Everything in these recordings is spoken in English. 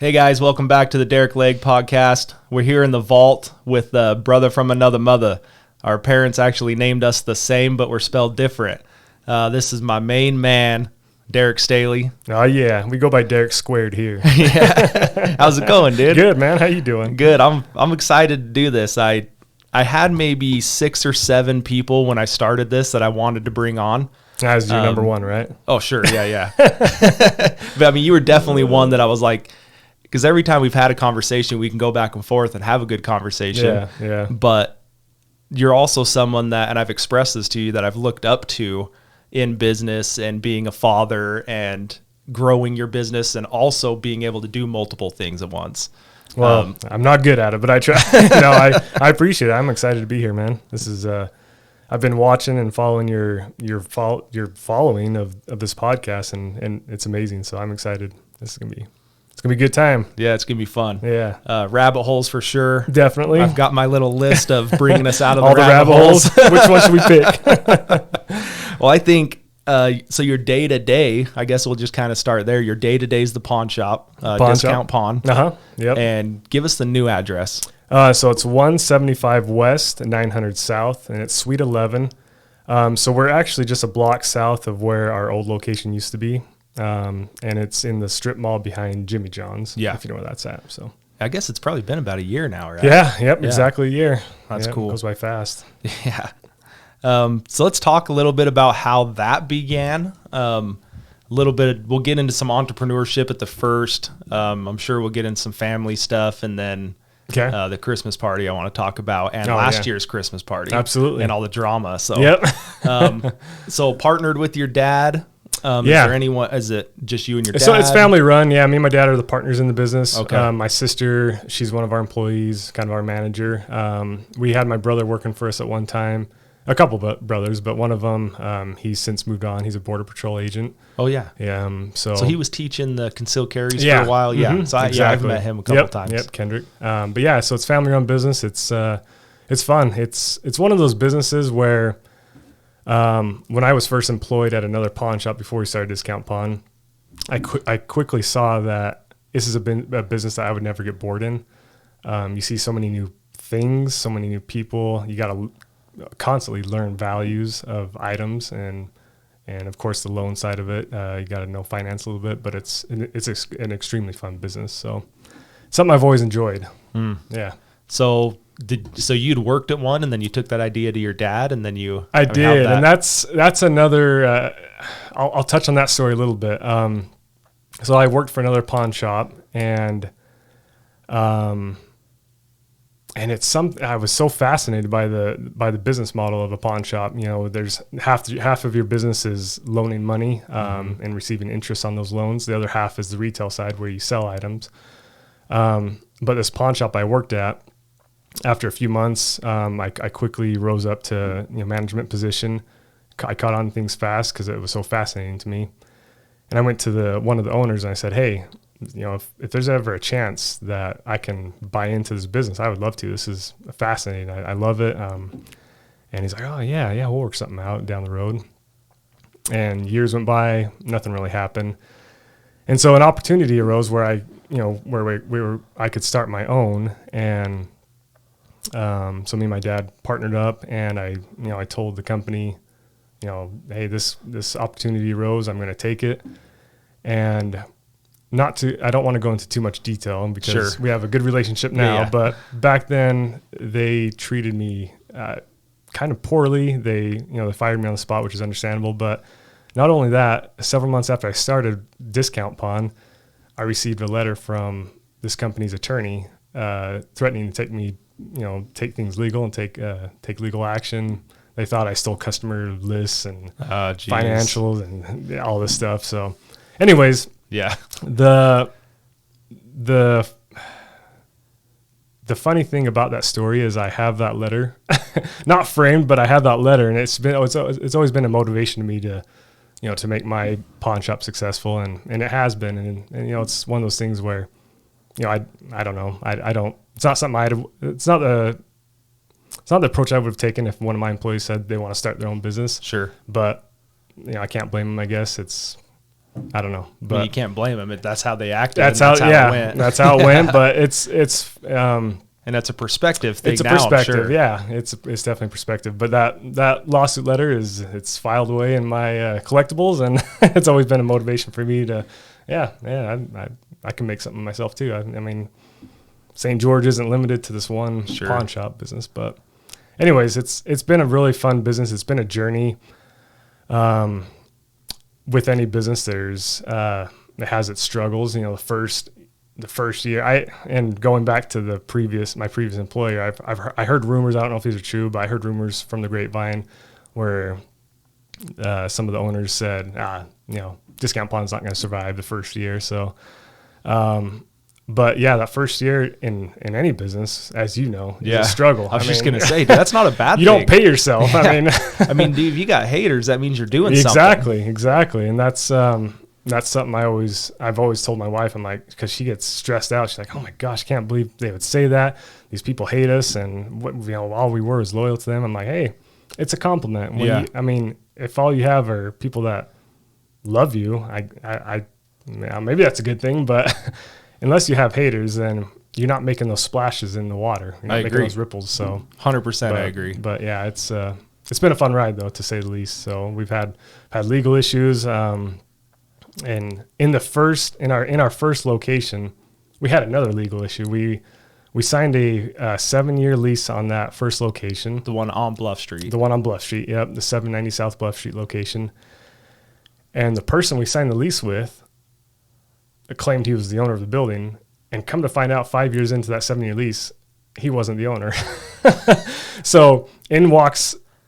Hey guys, welcome back to the Derrik Leg podcast. We're here in the vault with a brother from another mother. Our parents actually named us the same, but we're spelled different. This is my main man, Derrik Staheli. Oh yeah, we go by Derek Squared here. Yeah, how's it going, dude? Good, man. How you doing? Good. I'm excited to do this. I had maybe 6 or 7 people when I started this that I wanted to bring on. That was your number one, right? Oh, sure. Yeah. But I mean, you were definitely one that I was like, because every time we've had a conversation, we can go back and forth and have a good conversation. Yeah. But you're also someone that, and I've expressed this to you, that I've looked up to in business and being a father and growing your business and also being able to do multiple things at once. Well, I'm not good at it, but I try. I appreciate it. I'm excited to be here, man. This is I've been watching and following your following of this podcast, and it's amazing. So I'm excited. It's gonna be a good time. Yeah, it's going to be fun. Yeah. Rabbit holes for sure. Definitely. I've got my little list of bringing us out of all the rabbit holes. Which one should we pick? Well, I think, so your day-to-day, I guess we'll just kind of start there. Your day-to-day is the pawn shop, discount pawn. Yep. And give us the new address. So it's 175 West, 900 South, and it's Suite 11. So we're actually just a block south of where our old location used to be. And it's in the strip mall behind Jimmy John's. Yeah. If you know where that's at. So I guess it's probably been about a year now, right? Yeah. Exactly a year. That's cool. It goes by fast. Yeah. So let's talk a little bit about how that began. We'll get into some entrepreneurship at the first. I'm sure we'll get into some family stuff, and then the Christmas party I want to talk about, and last year's Christmas party. Absolutely. And all the drama. So, yep. So partnered with your dad. Is there anyone, is it just you and your dad? So it's family run. Yeah. Me and my dad are the partners in the business. Okay. My sister, she's one of our employees, kind of our manager. We had my brother working for us at one time, a couple of brothers, but one of them, he's since moved on. He's a Border Patrol agent. Oh yeah. Yeah. So he was teaching the concealed carries for a while. Yeah. Mm-hmm. So I've met him a couple times. Yep. Kendrick. But yeah, so it's family run business. It's fun. It's one of those businesses where, when I was first employed at another pawn shop before we started Discount Pawn, I quickly saw that this is a business that I would never get bored in. You see so many new things, so many new people. You got to constantly learn values of items, and of course the loan side of it. You got to know finance a little bit, but it's an extremely fun business. So something I've always enjoyed. Yeah. So you'd worked at one, and then you took that idea to your dad, and then I did, and that's another. I'll touch on that story a little bit. So I worked for another pawn shop, and it's something I was so fascinated by the business model of a pawn shop. You know, there's half of your business is loaning money and receiving interest on those loans. The other half is the retail side where you sell items. But this pawn shop I worked at, after a few months, I quickly rose up to management position. I caught on things fast because it was so fascinating to me. And I went to one of the owners and I said, "Hey, if there's ever a chance that I can buy into this business, I would love to. This is fascinating. I love it." And he's like, "Oh yeah, we'll work something out down the road." And years went by, nothing really happened. And so an opportunity arose where I could start my own. And so me and my dad partnered up, and I told the company, "Hey, this opportunity arose. I'm going to take it." And I don't want to go into too much detail because we have a good relationship now, yeah. But back then they treated me kind of poorly. They fired me on the spot, which is understandable. But not only that, several months after I started Discount Pawn, I received a letter from this company's attorney threatening to take things legal and take legal action. They thought I stole customer lists and financials and all this stuff. So anyways, yeah, the funny thing about that story is I have that letter, not framed, but I have that letter, and it's always been a motivation to me to make my pawn shop successful, and it has been, and it's one of those things where I don't know, I don't. It's not something it's not the approach I would have taken if one of my employees said they want to start their own business. Sure. But I can't blame them. I guess it's I don't know, I but mean, you can't blame them. That's how they acted. that's and how it went. that's how it went. But it's And that's a perspective thing. it's a now, I'm perspective. sure. Yeah, it's definitely perspective. But that lawsuit letter it's filed away in my collectibles, and it's always been a motivation for me to, I can make something myself too. I mean, St. George isn't limited to this one pawn shop business, but anyways, it's been a really fun business. It's been a journey. With any business, there's it has its struggles. You know, the first year, and going back to my previous employer, I heard rumors. I don't know if these are true, but I heard rumors from the grapevine where some of the owners said, Discount Pawn's not going to survive the first year. So, but yeah, that first year in any business, as you know, is a struggle. I was just going to say, dude, that's not a bad you thing. don't pay yourself. Yeah. I mean, dude, if you got haters, that means you're doing something. Exactly. And that's something I've always told my wife. I'm like, because she gets stressed out. She's like, oh my gosh, I can't believe they would say that. These people hate us, and all we were is loyal to them. I'm like, hey, it's a compliment. I mean, if all you have are people that love you, I maybe that's a good thing, but unless you have haters, then you're not making those splashes in the water. You're not making those ripples. So 100%, I agree. But yeah, it's been a fun ride though, to say the least. So we've had legal issues. And in our first location, we had another legal issue. We signed a 7-year lease on that first location. The one on Bluff Street. The one on Bluff Street. Yep. The 790 South Bluff Street location. And the person we signed the lease with claimed he was the owner of the building, and come to find out 5 years into that 7-year lease, he wasn't the owner. So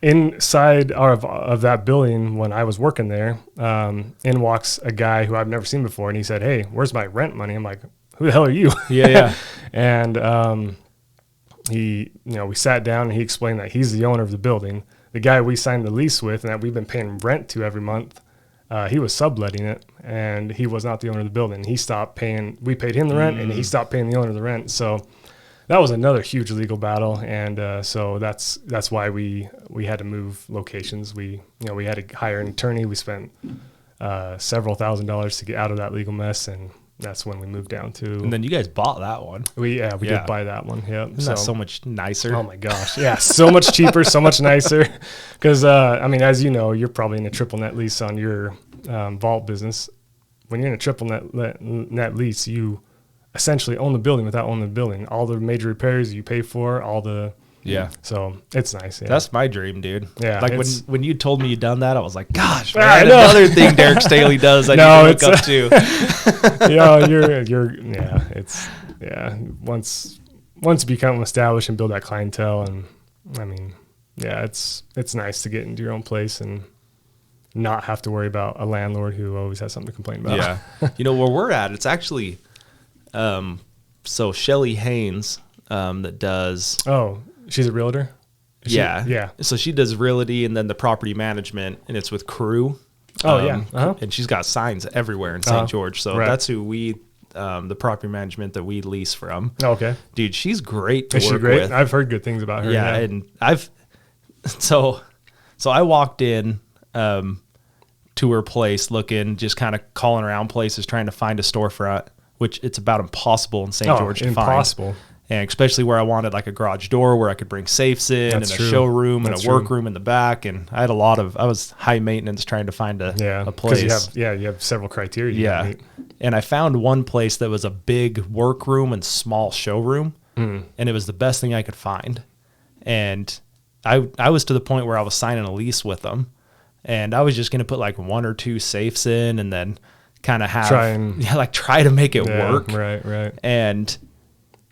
inside of that building when I was working there, in walks a guy who I've never seen before, and he said, hey, where's my rent money? I'm like, who the hell are you? Yeah. And we sat down, and he explained that he's the owner of the building. The guy we signed the lease with and that we've been paying rent to every month, he was subletting it, and he was not the owner of the building. He stopped paying. We paid him the rent, and he stopped paying the owner the rent. So that was another huge legal battle, and so that's why we had to move locations. We had to hire an attorney. We spent several $1,000s to get out of that legal mess, and that's when we moved down to. And then you guys bought that one. We did buy that one. Yep. Isn't that so much nicer? Oh my gosh, yeah, so much cheaper, so much nicer. Because I mean, as you know, you're probably in a triple net lease on your vault business. When you're in a triple net lease, you essentially own the building without owning the building. All the major repairs you pay for, all the So it's nice. Yeah. That's my dream, dude. Yeah. Like when you told me you'd done that, I was like, gosh, man, another thing Derrik Staheli does I need to look up to. Once you become established and build that clientele, and I mean, it's nice to get into your own place and not have to worry about a landlord who always has something to complain about. Yeah. Where we're at, it's actually so Shelly Haynes that does. Oh, she's a realtor? Yeah. So she does realty and then the property management, and it's with Crew. And she's got signs everywhere in St. George. So that's who the property management that we lease from. Oh, okay. Dude, she's great to work with. I've heard good things about her. Yeah. And so I walked in to her place looking, just kind of calling around places, trying to find a storefront, which it's about impossible in St. George to find. Impossible. And especially where I wanted like a garage door where I could bring safes in, and a showroom and a workroom in the back. And I was high maintenance trying to find a place. You have several criteria. Yeah. And I found one place that was a big workroom and small showroom. And it was the best thing I could find. And I was to the point where I was signing a lease with them. And I was just going to put like 1 or 2 safes in, and then kind of try to make it work. Right. And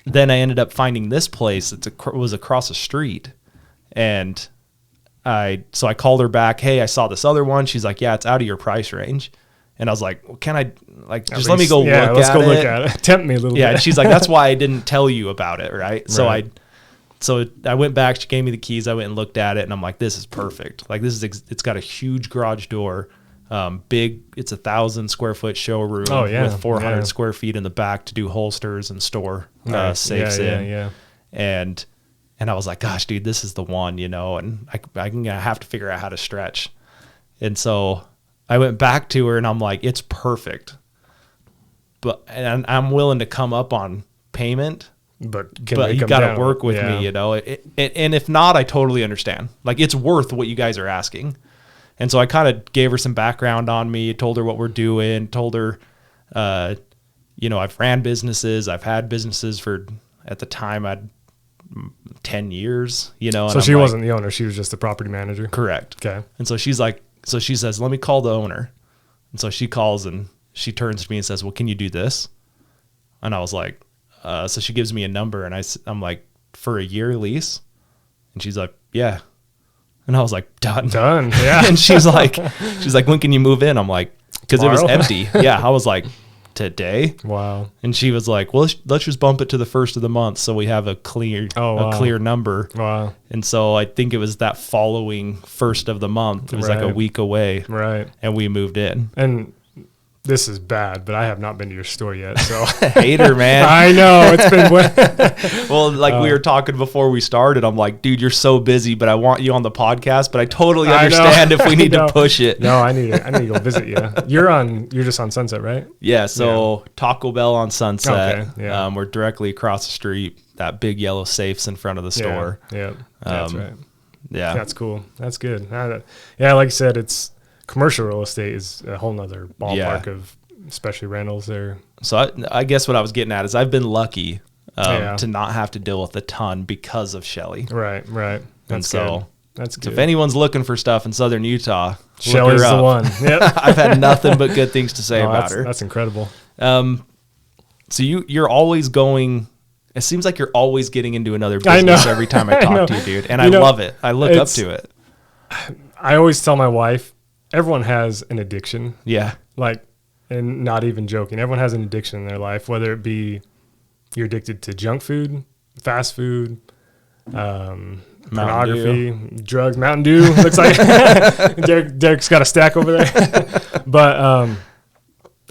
then I ended up finding this place. It was across the street. And so I called her back. Hey, I saw this other one. She's like, yeah, it's out of your price range. And I was like, well, can I just let me go look at it? Let's go look at it. Tempt me a little bit. Yeah. And she's like, that's why I didn't tell you about it. Right. So I went back, she gave me the keys. I went and looked at it, and I'm like, this is perfect. Like it's got a huge garage door, big. It's 1,000 square foot showroom with 400 square feet in the back to do holsters and store safes in. Yeah. And I was like, gosh, dude, this is the one, and I'm gonna have to figure out how to stretch. And so I went back to her and I'm like, it's perfect. And I'm willing to come up on payment, but you got to work with me, you know, and if not, I totally understand. Like, it's worth what you guys are asking. And so I kind of gave her some background on me, told her what we're doing, told her, you know, I've ran businesses. I've had businesses for, at the time, I'd 10 years, you know. So she wasn't the owner. She was just the property manager. Correct. Okay. And so she's like, so she says, let me call the owner. And so she calls and she turns to me and says, well, can you do this? And I was like, so she gives me a number and I'm like, for a year lease? And she's like, yeah. And I was like, done. Yeah. And she's like, when can you move in? I'm like, because it was empty. Yeah. I was like, today. Wow. And she was like, well, let's just bump it to the first of the month so we have a clear number. Wow. And so I think it was that following first of the month. It was like a week away. Right. And we moved in. And this is bad, but I have not been to your store yet. So hater, man. I know it's been well, like we were talking before we started. I'm like, dude, you're so busy, but I want you on the podcast. But I totally understand if we need to push it. No, I need to go visit you. You're just on Sunset, right? Yeah. So Taco Bell on Sunset. Okay, yeah. We're directly across the street. That big yellow safe's in front of the store. Yeah. That's right. Yeah. That's cool. That's good. Yeah. Like you said, it's commercial real estate is a whole nother ballpark of, especially rentals there. So I guess what I was getting at is I've been lucky to not have to deal with a ton because of Shelly. Right. That's good. That's good. So if anyone's looking for stuff in Southern Utah, Shelly's the one. Yep. I've had nothing but good things to say about her. That's incredible. So you're always going. It seems like you're always getting into another business every time I talk to you, dude. And I love it. I look up to it. I always tell my wife, everyone has an addiction. Yeah. Like, and not even joking. Everyone has an addiction in their life, whether it be you're addicted to junk food, fast food, pornography, drugs, Mountain Dew. Looks like Derrick's got a stack over there. But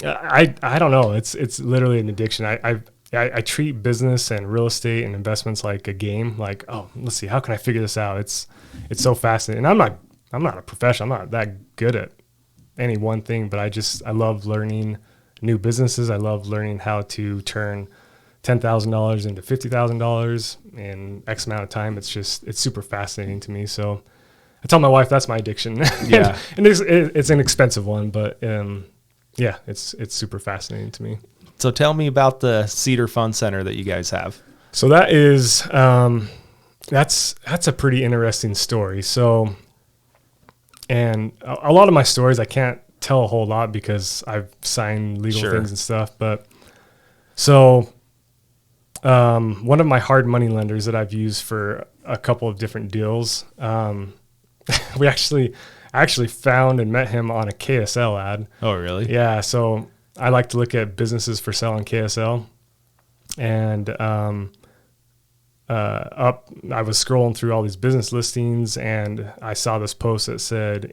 I don't know. It's literally an addiction. I treat business and real estate and investments like a game. Like, oh, let's see, how can I figure this out? It's so fascinating. And I'm not a professional. I'm not that good at any one thing, but I love learning new businesses. I love learning how to turn $10,000 into $50,000 in X amount of time. It's super fascinating to me. So I tell my wife that's my addiction. Yeah. and it's an expensive one, but yeah, it's super fascinating to me. So tell me about the Cedar Fun Center that you guys have. So that is, that's a pretty interesting story. So, and a lot of my stories, I can't tell a whole lot because I've signed legal things and stuff. But so, one of my hard money lenders that I've used for a couple of different deals, I actually found and met him on a KSL ad. Oh, really? Yeah. So I like to look at businesses for sale on KSL, and I was scrolling through all these business listings, and I saw this post that said,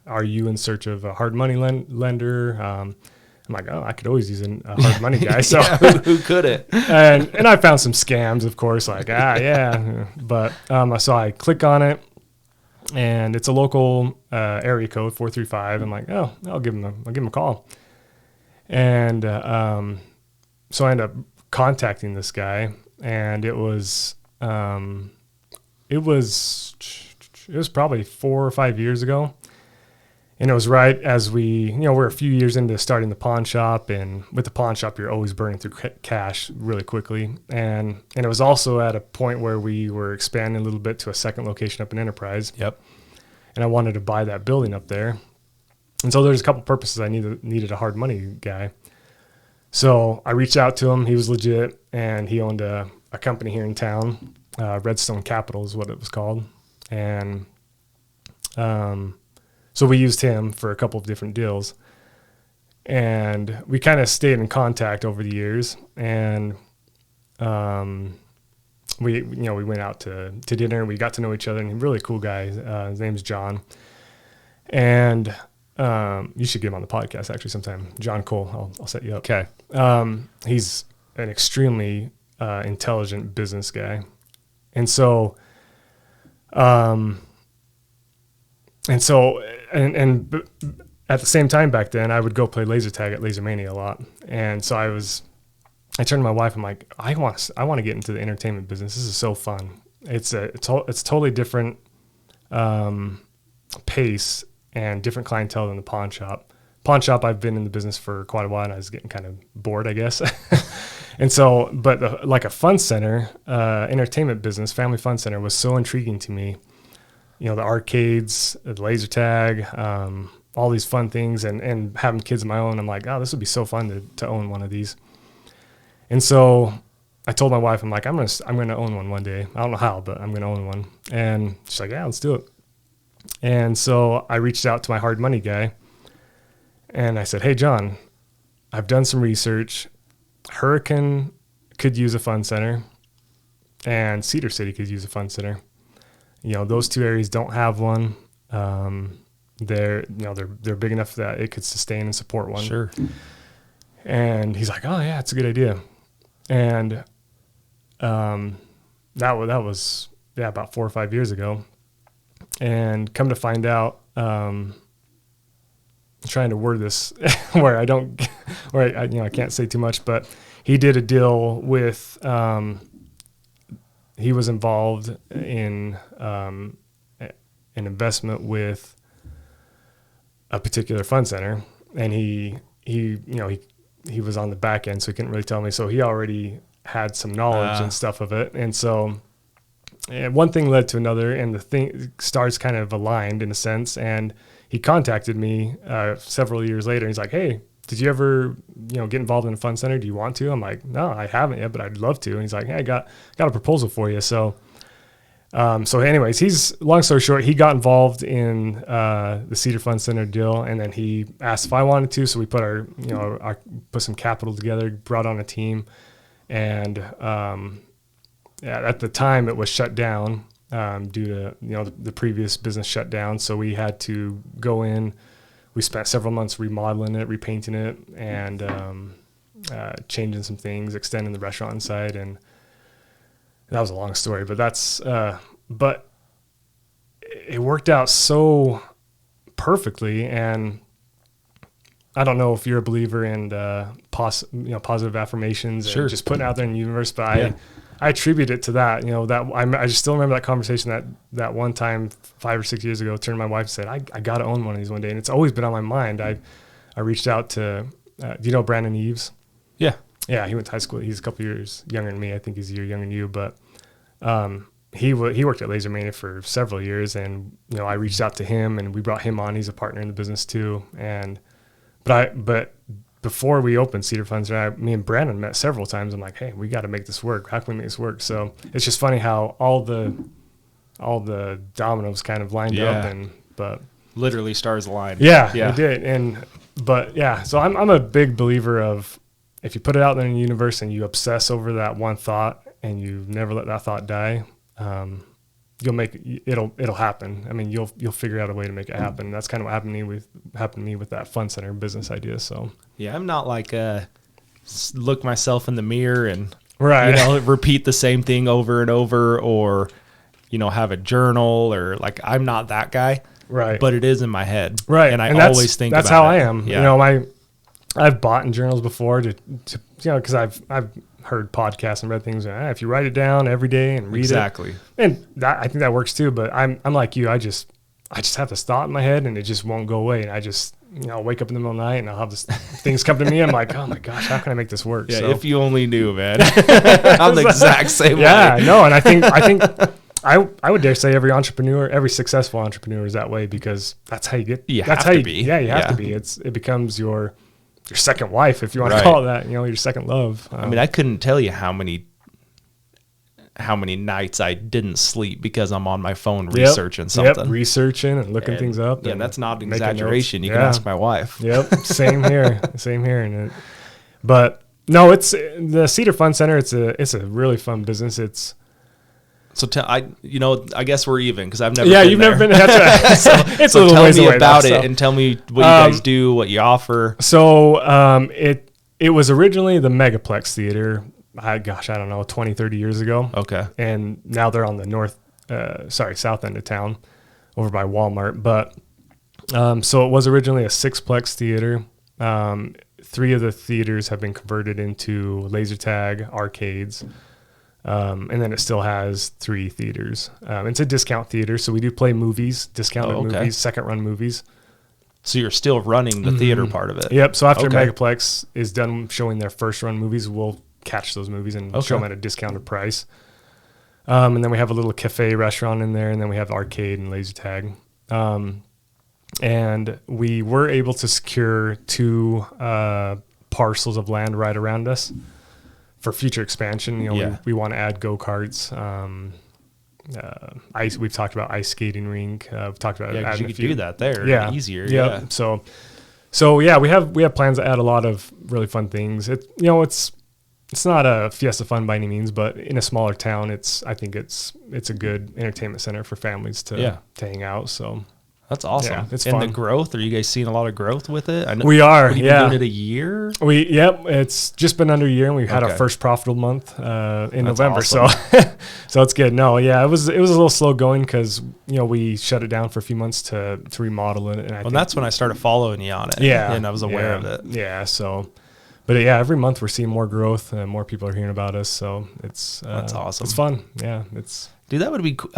are you in search of a hard money lender? I'm like, oh, I could always use a hard money guy. So who couldn't? and I found some scams, of course, like, yeah. But so I click on it, and it's a local area code 435. I'm like, oh, I'll give him a call. And so I ended up contacting this guy, and it was probably 4 or 5 years ago. And it was right as we're a few years into starting the pawn shop, and with the pawn shop, you're always burning through cash really quickly. And it was also at a point where we were expanding a little bit to a second location up in Enterprise. Yep. And I wanted to buy that building up there. And so there's a couple purposes I needed a hard money guy. So I reached out to him. He was legit, and he owned a company here in town. Redstone Capital is what it was called. And so we used him for a couple of different deals. And we kind of stayed in contact over the years. And we went out to dinner. We got to know each other, and he's a really cool guy. His name's John. And you should get him on the podcast actually sometime. John Cole, I'll set you up. Okay. He's an extremely intelligent business guy. And so and at the same time back then, I would go play laser tag at Laser Mania a lot. And so I turned to my wife. I'm like, I want to get into the entertainment business. This is so fun. It's totally different pace and different clientele than the pawn shop. Pawn shop, I've been in the business for quite a while, and I was getting kind of bored, I guess. And so, but like a fun center, entertainment business, family fun center was so intriguing to me. You know, the arcades, the laser tag, all these fun things, and having kids of my own. I'm like, oh, this would be so fun to own one of these. And so I told my wife, I'm like, I'm gonna own one day. I don't know how, but I'm gonna own one. And she's like, yeah, let's do it. And so I reached out to my hard money guy, and I said, hey, John, I've done some research. Hurricane could use a fun center, and Cedar City could use a fun center. You know, those two areas don't have one. They're big enough that it could sustain and support one. Sure. And he's like, oh yeah, it's a good idea. And that was about 4 or 5 years ago. And come to find out, I'm trying to word this where I can't say too much, but he did a deal with, he was involved in an investment with a particular fund center, and he was on the back end, so he couldn't really tell me. So he already had some knowledge and stuff of it. And so one thing led to another, and the stars kind of aligned in a sense. And he contacted me several years later. He's like, hey, did you ever, get involved in a fund center? Do you want to? I'm like, no, I haven't yet, but I'd love to. And he's like, hey, I got a proposal for you. So anyways, long story short, he got involved in the Cedar Fund Center deal, and then he asked if I wanted to. So we put put some capital together, brought on a team, and at the time it was shut down due to the previous business shut down. So we had to go in. We spent several months remodeling it, repainting it, and changing some things, extending the restaurant inside, and that was a long story, but but it worked out so perfectly. And I don't know if you're a believer in positive affirmations, sure, and just putting out there in the universe, but I attribute it to that. I just still remember that conversation that one time 5 or 6 years ago. Turned to my wife and said, I got to own one of these one day, and it's always been on my mind. I reached out to do you know Brandon Eves? Yeah, he went to high school. He's a couple years younger than me. I think he's a year younger than you, but he worked at Laser Mania for several years, and I reached out to him, and we brought him on. He's a partner in the business too. But before we opened Cedar Funds, me and Brandon met several times. I'm like, hey, we got to make this work. How can we make this work? So it's just funny how all the dominoes kind of lined up, but literally stars aligned. Yeah, it did. So I'm a big believer of, if you put it out there in the universe and you obsess over that one thought and you never let that thought die, it'll happen. I mean, you'll figure out a way to make it happen. That's kind of what happened to me with that fun center business idea. So yeah, I'm not like look myself in the mirror and repeat the same thing over and over, or have a journal, or like, I'm not that guy. Right. But it is in my head. Right. And I always think that's how I am. Yeah. I've bought in journals before to because I've heard podcasts and read things. If you write it down every day and read it, and I think that works too. But I'm like you. I just have this thought in my head, and it just won't go away. And I just I'll wake up in the middle of the night, and I'll have this things come to me. I'm like, oh my gosh, how can I make this work? Yeah, if you only knew, man. I'm the exact same way. Yeah, no, and I think I would dare say every successful entrepreneur is that way, because that's how you get. You have to be. Yeah, you have to be. It becomes your second wife, if you want to call it that. Your second love. I mean, I couldn't tell you how many nights I didn't sleep because I'm on my phone researching something. Researching and looking things up. Yeah, that's not an exaggeration. You can ask my wife. Yep, same here. But no, it's the Cedar Fun Center. It's a really fun business. I guess we're even, because I've never been you've there. never been. That's right. It's a little tell ways me away about it, and tell me what you guys do, what you offer. So it was originally the Megaplex Theater. I don't know, 20, 30 years ago. Okay. And now they're on the south end of town over by Walmart. But So it was originally a 6-plex theater. 3 of the theaters have been converted into laser tag arcades. And then it still has 3 theaters. It's a discount theater, so we do play movies, discounted movies, second run movies. So you're still running the theater part of it. Yep. So after Megaplex is done showing their first run movies, we'll catch those movies and show them at a discounted price. And then we have a little cafe restaurant in there, and then we have arcade and laser tag. And we were able to secure 2 parcels of land right around us for future expansion. You know, we want to add go-karts. We've talked about ice skating rink. We've talked about because you could do that there easier. Yeah. So yeah, we have plans to add a lot of really fun things. It's not a Fiesta Fun by any means, but in a smaller town, I think it's a good entertainment center for families to hang out. So that's awesome. Yeah, it's and fun. The growth, are you guys seeing a lot of growth with it? I know we are. What, yeah, doing it a year. It's just been under a year, and we've had our first profitable month in November. Awesome. So it's good. No, yeah, it was a little slow going because we shut it down for a few months to remodel it, and that's when I started following you on it. Yeah, and I was aware of it. Yeah, so. But yeah, every month we're seeing more growth and more people are hearing about us. So that's awesome. It's fun. Yeah, dude, that would be cool.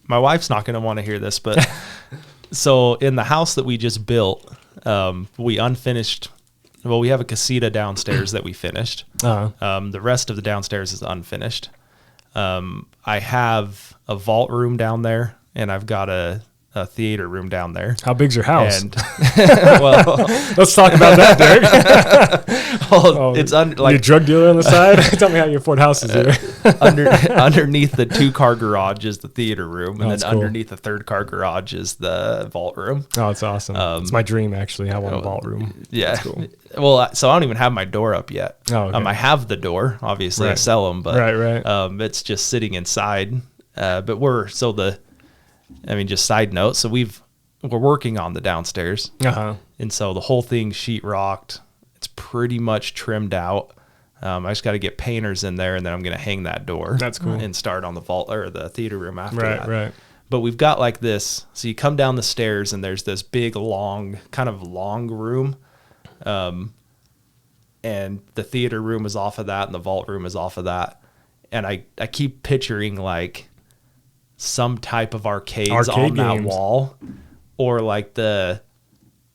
My wife's not going to want to hear this, but so in the house that we just built, we unfinished. Well, we have a casita downstairs that we finished. The rest of the downstairs is unfinished. I have a vault room down there, and I've got a theater room down there. How big's your house? And well, let's talk about that, Derek. It's you a drug dealer on the side? Tell me how you afford houses here. Underneath the 2-car garage is the theater room, and then underneath the 3rd-car garage is the vault room. Oh, it's awesome. It's my dream, actually. I want a vault room. Yeah. That's cool. Well, so I don't even have my door up yet. Oh, okay. I have the door. Obviously, I sell them, but right. It's just sitting inside. But just side note. So we're working on the downstairs, and so the whole thing sheetrocked. It's pretty much trimmed out. I just got to get painters in there, and then I'm going to hang that door. That's cool. And start on the vault or the theater room after that. Right. But we've got like this. So you come down the stairs, and there's this big, long room, and the theater room is off of that, and the vault room is off of that. And I keep picturing like some type of arcades on games. That wall, or like the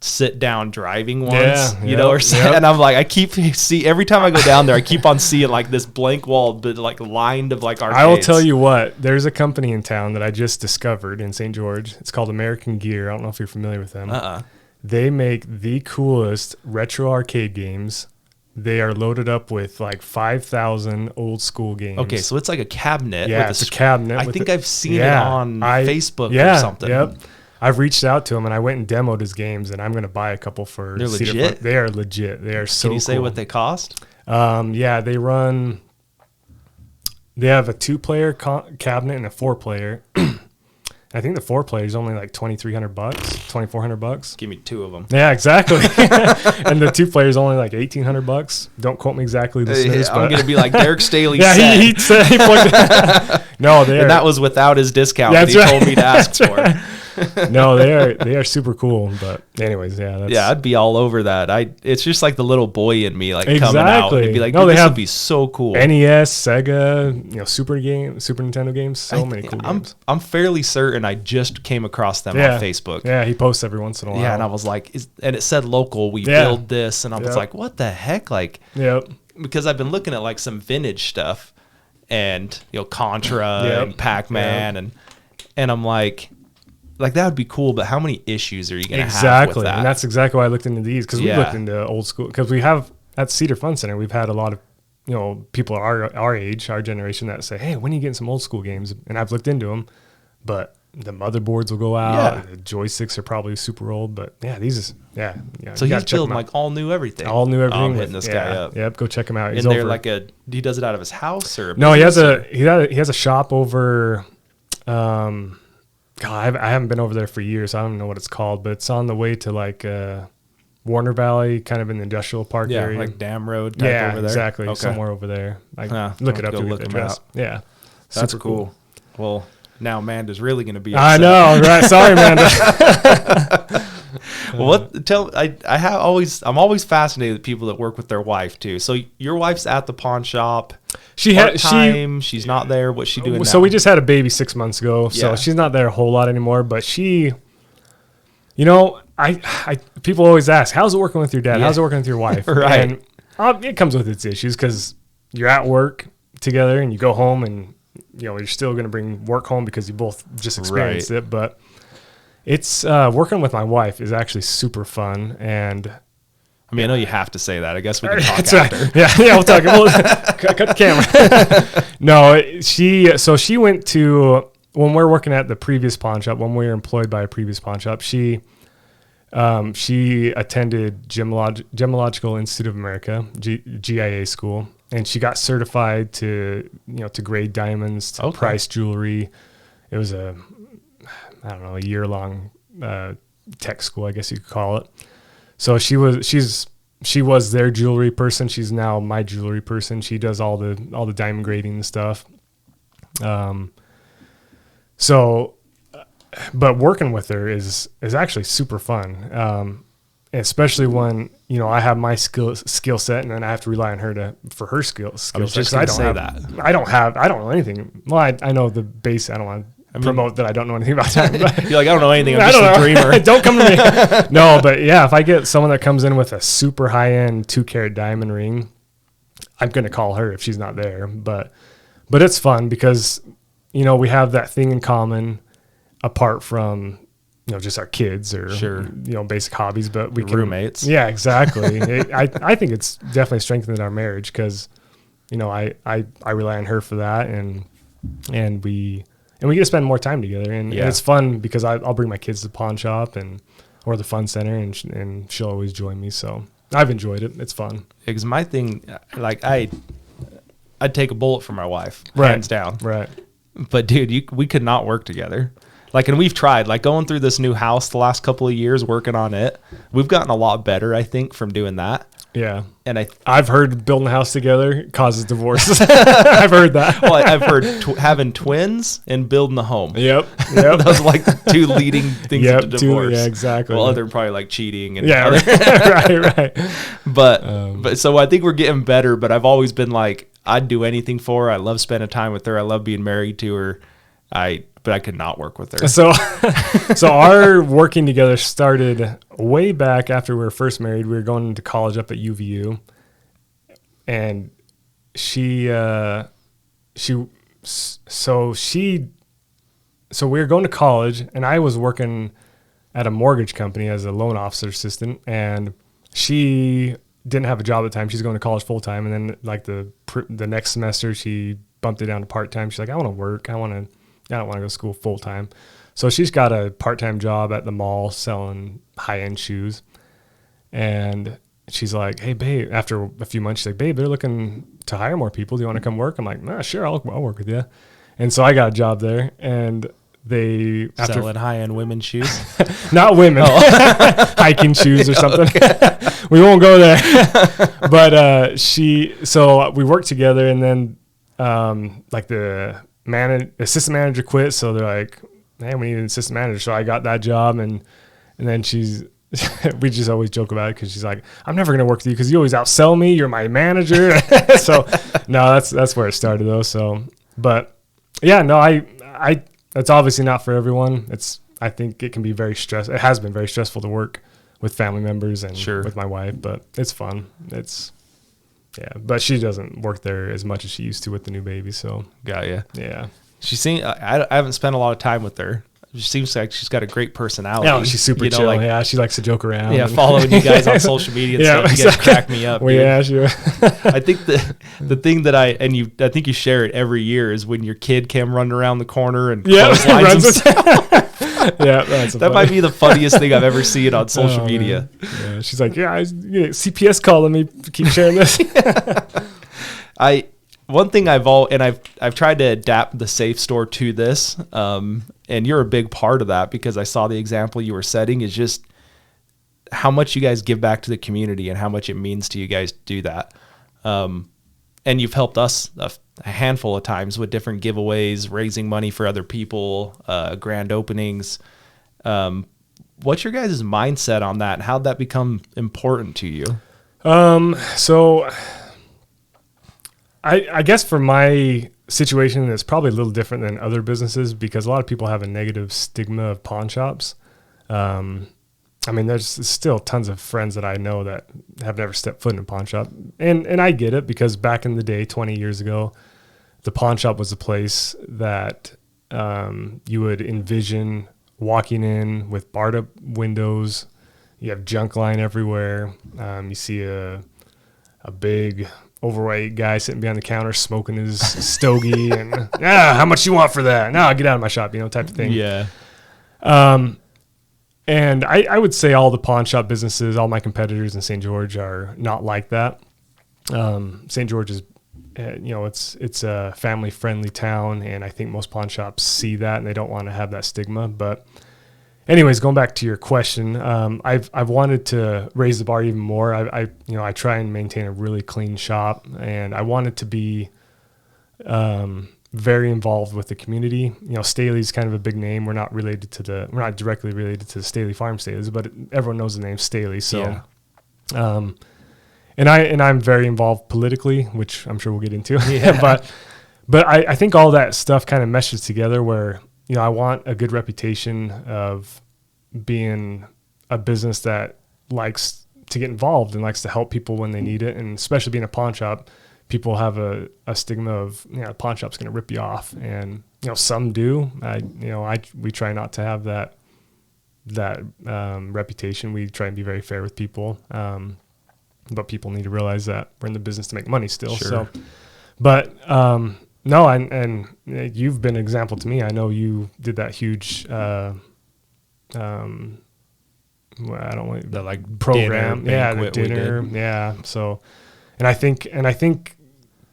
sit down driving ones, and I'm like, every time I go down there, I keep on seeing like this blank wall, but like lined of like arcades. I will tell you what, there's a company in town that I just discovered in St. George. It's called American Gear. I don't know if you're familiar with them. They make the coolest retro arcade games. They are loaded up with like 5,000 old school games. Okay, so it's like a cabinet. Yeah, it's a cabinet. I think I've seen it on Facebook or something. Yep. I've reached out to him and I went and demoed his games, and I'm going to buy a couple for They're Cedar legit? Fun. They are legit. They are so cool. Can you say what they cost? Yeah, they have a 2-player cabinet and a 4-player. I think the 4-player is only like $2,300, $2,400. Give me 2 of them. Yeah, exactly. And the 2-player is only like $1,800. Don't quote me exactly. I'm going to be like Derrik Staheli. Yeah, he said he plugged it. No, and that was without his discount that he told me to ask for. No, they are super cool. But anyways, I'd be all over that. It's just like the little boy in me, like coming out and be like, this would be so cool. NES, Sega, Super Nintendo games, so many cool games. I'm fairly certain I just came across them on Facebook. Yeah, he posts every once in a while. Yeah, and I was like, and it said local, we build this, and I was like, what the heck, like, because I've been looking at like some vintage stuff, and Contra and Pac-Man, and I'm like that would be cool, but how many issues are you going to have with that? And that's exactly why I looked into these, because we looked into old school, because we have at Cedar Fun Center, we've had a lot of people our age, our generation, that say, hey, when are you getting some old school games? And I've looked into them, but the motherboards will go out. Yeah. The joysticks are probably super old, but So he's building like all new everything. All new everything. I'm hitting this guy up. Yep, go check him out. He's over. He does it out of his house or? No, he has a shop over. God, I haven't been over there for years. I don't know what it's called, but it's on the way to like Warner Valley, kind of in the industrial park area. Like Dam Road type over there? Exactly. Okay. Somewhere over there. Look it up to get the address. Yeah. That's cool. Well, Now Amanda's really going to be I upset. know, right? Sorry, Amanda. Well, I'm always fascinated with people that work with their wife too. So your wife's at the pawn shop. She's not there. What's she doing So now? we just had a baby 6 months ago, so Yeah. she's not there a whole lot anymore. But she, you know, I people always ask, how's it working with your dad? Yeah. How's it working with your wife? Right. And it comes with its issues because you're at work together and you go home and you're still going to bring work home because you both just experienced it. But it's working with my wife is actually super fun. And I mean, I know you have to say that. I guess we can talk that's after. right. Yeah, we'll talk. We'll cut the camera. No, she went to, when we're working at the previous pawn shop, when we were employed by a previous pawn shop, she attended Gemological Institute of America, GIA school, and she got certified to grade diamonds, to price jewelry. It was a year-long tech school, I guess you could call it. So she was their jewelry person. She's now my jewelry person. She does all the diamond grading and stuff. But working with her is actually super fun. Especially when, I have my skill set and then I have to rely on her for her skill set. I was just going to say that. I don't know anything. Well, I know the base. I don't want to promote that I don't know anything about that. You're like, I don't know anything. I'm just a dreamer. Don't come to me. No, but yeah, if I get someone that comes in with a super high-end 2-carat diamond ring, I'm going to call her if she's not there. But it's fun because, we have that thing in common apart from, just our kids or, basic hobbies, but we can roommates. Yeah, exactly. I think it's definitely strengthened our marriage because, I rely on her for that and we get to spend more time together and it's fun because I'll bring my kids to the pawn shop or the fun center and she'll always join me. So I've enjoyed it. It's fun. Because my thing, like I'd take a bullet for my wife, right. hands down. Right. But dude, we could not work together. Like, and we've tried, like going through this new house the last couple of years, working on it. We've gotten a lot better, I think, from doing that. Yeah. And I've heard building a house together causes divorces. I've heard that. Well, I've heard having twins and building a home. Yep. Those are like the two leading things to divorce. Yeah, exactly. Well, other probably like cheating and right. But so I think we're getting better, but I've always been like, I'd do anything for her. I love spending time with her. I love being married to her. But I could not work with her. So our working together started way back after we were first married. We were going into college up at UVU, and so we were going to college, and I was working at a mortgage company as a loan officer assistant, and she didn't have a job at the time. She's going to college full time, and then like the next semester she bumped it down to part time. She's like, I want to work. I don't want to go to school full time. So she's got a part-time job at the mall selling high-end shoes. And she's like, hey, babe, after a few months, she's like, babe, they're looking to hire more people. Do you want to come work? I'm like, nah, sure, I'll work with you. And so I got a job there. And they... Selling high-end women's shoes? Not women. Hiking shoes or something. Okay. We won't go there. But so we worked together, and then like the... assistant manager quit, so they're like, hey, we need an assistant manager. So I got that job, and then we just always joke about it because she's like, I'm never gonna work with you because you always outsell me, you're my manager. So no, that's where it started though. So but yeah, no, I that's obviously not for everyone. I think it can be very stressful. It has been very stressful to work with family members and with my wife, but it's fun. Yeah, but she doesn't work there as much as she used to with the new baby. So got you. Yeah, I haven't spent a lot of time with her. She seems like she's got a great personality. Yeah, she's super chill. Like, yeah, she likes to joke around. Yeah, following you guys on social media and stuff. You guys crack me up. Well, yeah, sure. I think the thing that I think you share it every year is when your kid came running around the corner and clotheslines himself. Yeah, that might be the funniest thing I've ever seen on social media. Man. Yeah, she's like, CPS calling me. Keep sharing this. One thing I've tried to adapt the safe store to this, and you're a big part of that because I saw the example you were setting is just how much you guys give back to the community and how much it means to you guys to do that. and you've helped us a handful of times with different giveaways, raising money for other people, grand openings. What's your guys' mindset on that, and how'd that become important to you? So I guess for my situation, it's probably a little different than other businesses because a lot of people have a negative stigma of pawn shops. I mean, there's still tons of friends that I know that have never stepped foot in a pawn shop. And I get it because back in the day, 20 years ago, the pawn shop was a place that you would envision walking in with barred up windows. You have junk line everywhere. You see a big overweight guy sitting behind the counter smoking his stogie and, how much you want for that? No, get out of my shop, type of thing. Yeah. And I would say all the pawn shop businesses, all my competitors in St. George are not like that. St. George is, it's a family friendly town. And I think most pawn shops see that and they don't want to have that stigma. But anyways, going back to your question, I've wanted to raise the bar even more. I try and maintain a really clean shop, and I wanted to be very involved with the community. Staheli's kind of a big name. We're not directly related to the Staheli Farm Staheli's, but everyone knows the name Staheli. So, yeah. And I'm very involved politically, which I'm sure we'll get into. Yeah. but I think all that stuff kind of meshes together where, I want a good reputation of being a business that likes to get involved and likes to help people when they need it. And especially being a pawn shop, people have a stigma of, a pawn shop's going to rip you off. And, some do. We try not to have that reputation. We try and be very fair with people. But people need to realize that we're in the business to make money still. Sure. So, but, no, and you've been an example to me. I know you did that huge, I don't want the like program, the dinner, yeah. So, and I think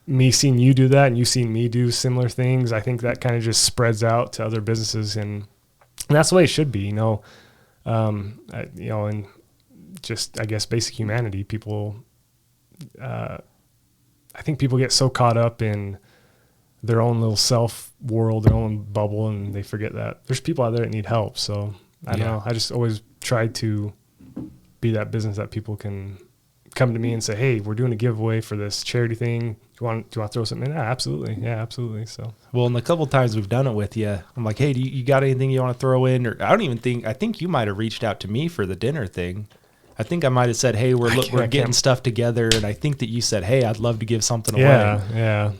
me seeing you do that and you seeing me do similar things, I think that kind of just spreads out to other businesses, and that's the way it should be, and just I guess basic humanity. People, I think people get so caught up in their own little self world, their own bubble, and they forget that there's people out there that need help. So I don't know. I just always try to be that business that people can come to me and say, "Hey, we're doing a giveaway for this charity thing. Do you want to throw something in?" Yeah, absolutely. Yeah, absolutely. So, well, and the couple of times we've done it with you, I'm like, "Hey, do you got anything you want to throw in?" Or I think you might have reached out to me for the dinner thing. I think I might have said, "Hey, we're getting stuff together," and I think that you said, "Hey, I'd love to give something away." Yeah.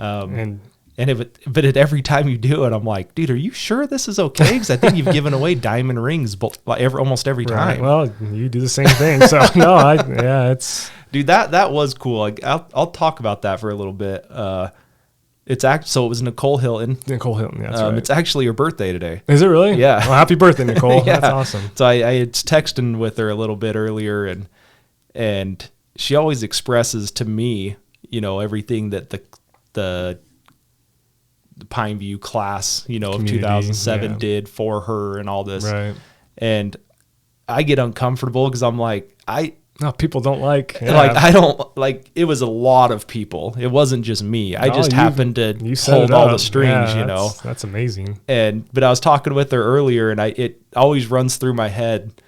But every time you do it, I'm like, dude, are you sure this is okay? Because I think you've given away diamond rings almost every time. Well, you do the same thing. So no, it's dude, that was cool. I'll talk about that for a little bit. So it was Nicole Hilton. Nicole Hilton, that's right. It's actually her birthday today. Is it really? Yeah. Well, happy birthday, Nicole. Yeah. That's awesome. So I had texted with her a little bit earlier, and she always expresses to me, everything that the Pineview class, of 2007 did for her and all this. Right. And I get uncomfortable because I'm like, people don't like. Yeah. I don't like. It was a lot of people. It wasn't just me. I just happened to hold all the strings. That's amazing. But I was talking with her earlier, and it always runs through my head.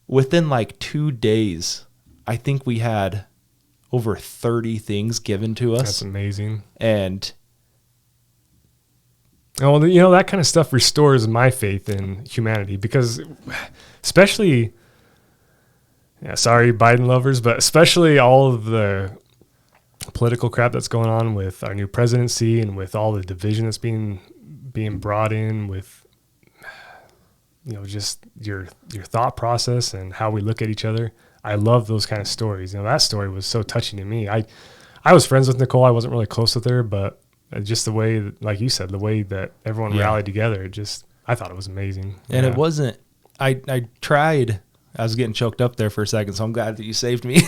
Within like 2 days, I think we had over 30 things given to us. That's amazing. And that kind of stuff restores my faith in humanity because, especially. Yeah, sorry, Biden lovers, but especially all of the political crap that's going on with our new presidency and with all the division that's being brought in with, just your thought process and how we look at each other. I love those kind of stories. That story was so touching to me. I was friends with Nicole. I wasn't really close with her, but just the way, like you said, the way that everyone rallied together, I thought it was amazing. And it wasn't. I tried. I was getting choked up there for a second, so I'm glad that you saved me.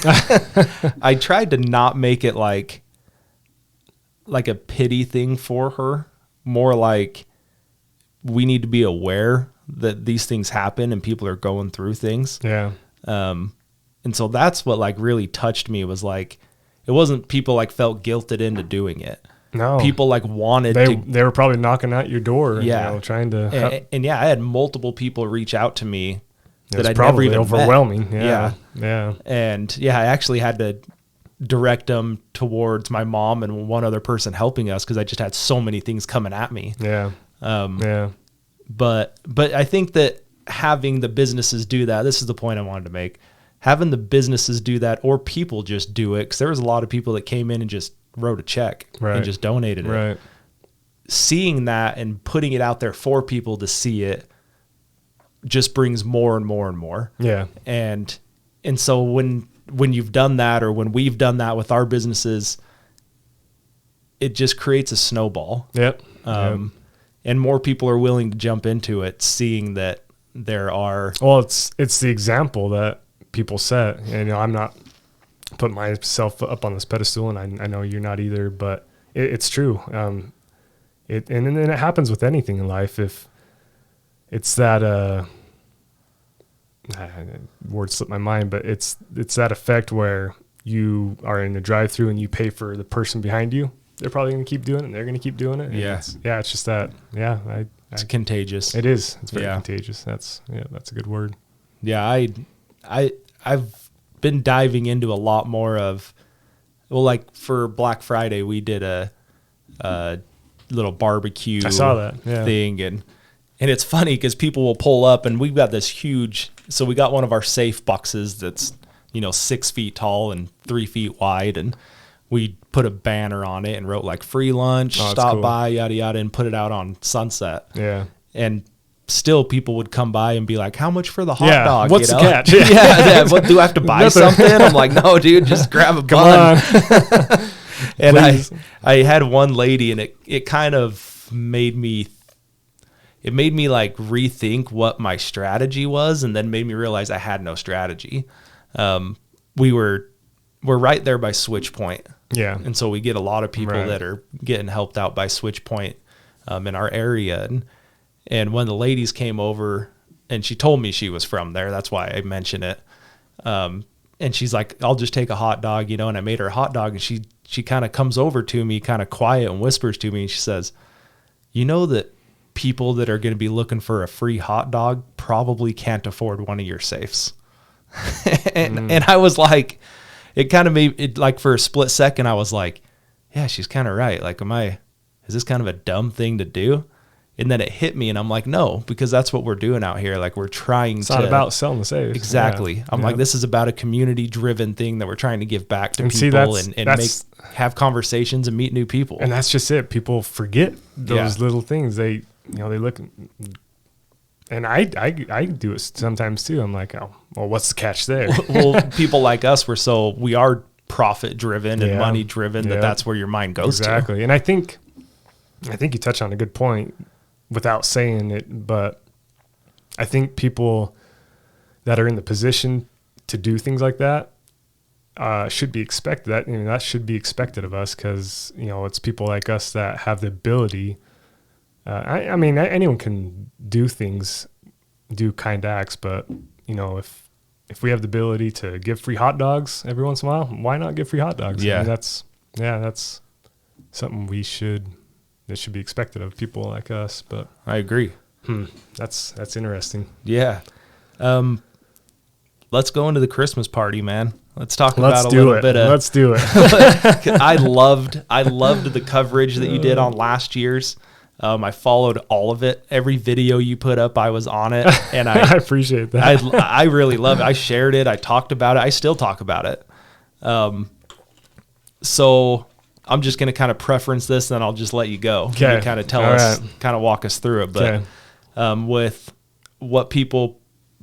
I tried to not make it like a pity thing for her, more like we need to be aware that these things happen and people are going through things. Yeah. And so that's what like really touched me was like, it wasn't people like felt guilted into doing it. No, people like wanted they were probably knocking at your door, trying to and I had multiple people reach out to me that I'd probably never even overwhelming. met. Yeah. And I actually had to direct them towards my mom and one other person helping us because I just had so many things coming at me. But I think that having the businesses do that, this is the point I wanted to make, having the businesses do that, or people just do it, because there was a lot of people that came in and just wrote a check and just donated it. Seeing that and putting it out there for people to see it just brings more and more and more. And so when you've done that, or when we've done that with our businesses, it just creates a snowball. And more people are willing to jump into it, seeing that there are. Well, it's the example that people set. And, I'm not putting myself up on this pedestal, and I know you're not either, but it's true. And then it happens with anything in life. If it's that, word slipped my mind, but it's that effect where you are in the drive-through and you pay for the person behind you. They're probably going to keep doing it, and they're going to keep doing it. It's just that. It's contagious. It is. It's very contagious. That's a good word. I've been diving into a lot more of, like for Black Friday, we did a little barbecue I saw that thing. And it's funny because people will pull up, and we've got this huge, so we got one of our safe boxes that's, 6 feet tall and 3 feet wide. And we put a banner on it and wrote like free lunch, stop by, yada, yada, and put it out on Sunset. And still people would come by and be like, how much for the hot dog? What's the catch? What, do I have to buy something? I'm like, no, dude, just grab a bun. And I had one lady, and it kind of made me like rethink what my strategy was, and then made me realize I had no strategy. We're right there by Switch Point. And so we get a lot of people that are getting helped out by Switch Point in our area. And when the ladies came over, and she told me she was from there, that's why I mention it. And she's like, I'll just take a hot dog, and I made her a hot dog. And she kind of comes over to me, kind of quiet, and whispers to me, and she says, that people that are going to be looking for a free hot dog probably can't afford one of your safes. And I was like, it kind of made it, like, for a split second, I was like, yeah, she's kind of right. Like, is this kind of a dumb thing to do? And then it hit me, and I'm like, no, because that's what we're doing out here. Like, we're trying it's not about selling the safe. Exactly. I'm like, this is about a community driven thing that we're trying to give back to people and have conversations and meet new people. And that's just it. People forget those little things. They look, and I do it sometimes too. I'm like, oh, well, what's the catch there? Well, people like us, we are profit driven and money driven. That's where your mind goes to. Exactly. And I think you touch on a good point without saying it, but I think people that are in the position to do things like that should be expected. That should be expected of us, because it's people like us that have the ability. I mean, anyone can do things, do kind acts, but if we have the ability to give free hot dogs every once in a while, why not give free hot dogs? I mean, that's something that should be expected of people like us. But I agree. That's interesting. Yeah. Let's go into the Christmas party, man. Let's talk about a little bit of. Let's do it. I loved the coverage that you did on last year's. I followed all of it. Every video you put up, I was on it, and I appreciate that. I really love it. I shared it. I talked about it. I still talk about it. So I'm just going to kind of preference this, and then I'll just let you go. Okay. Kind of tell us, kind of walk us through it. But with what people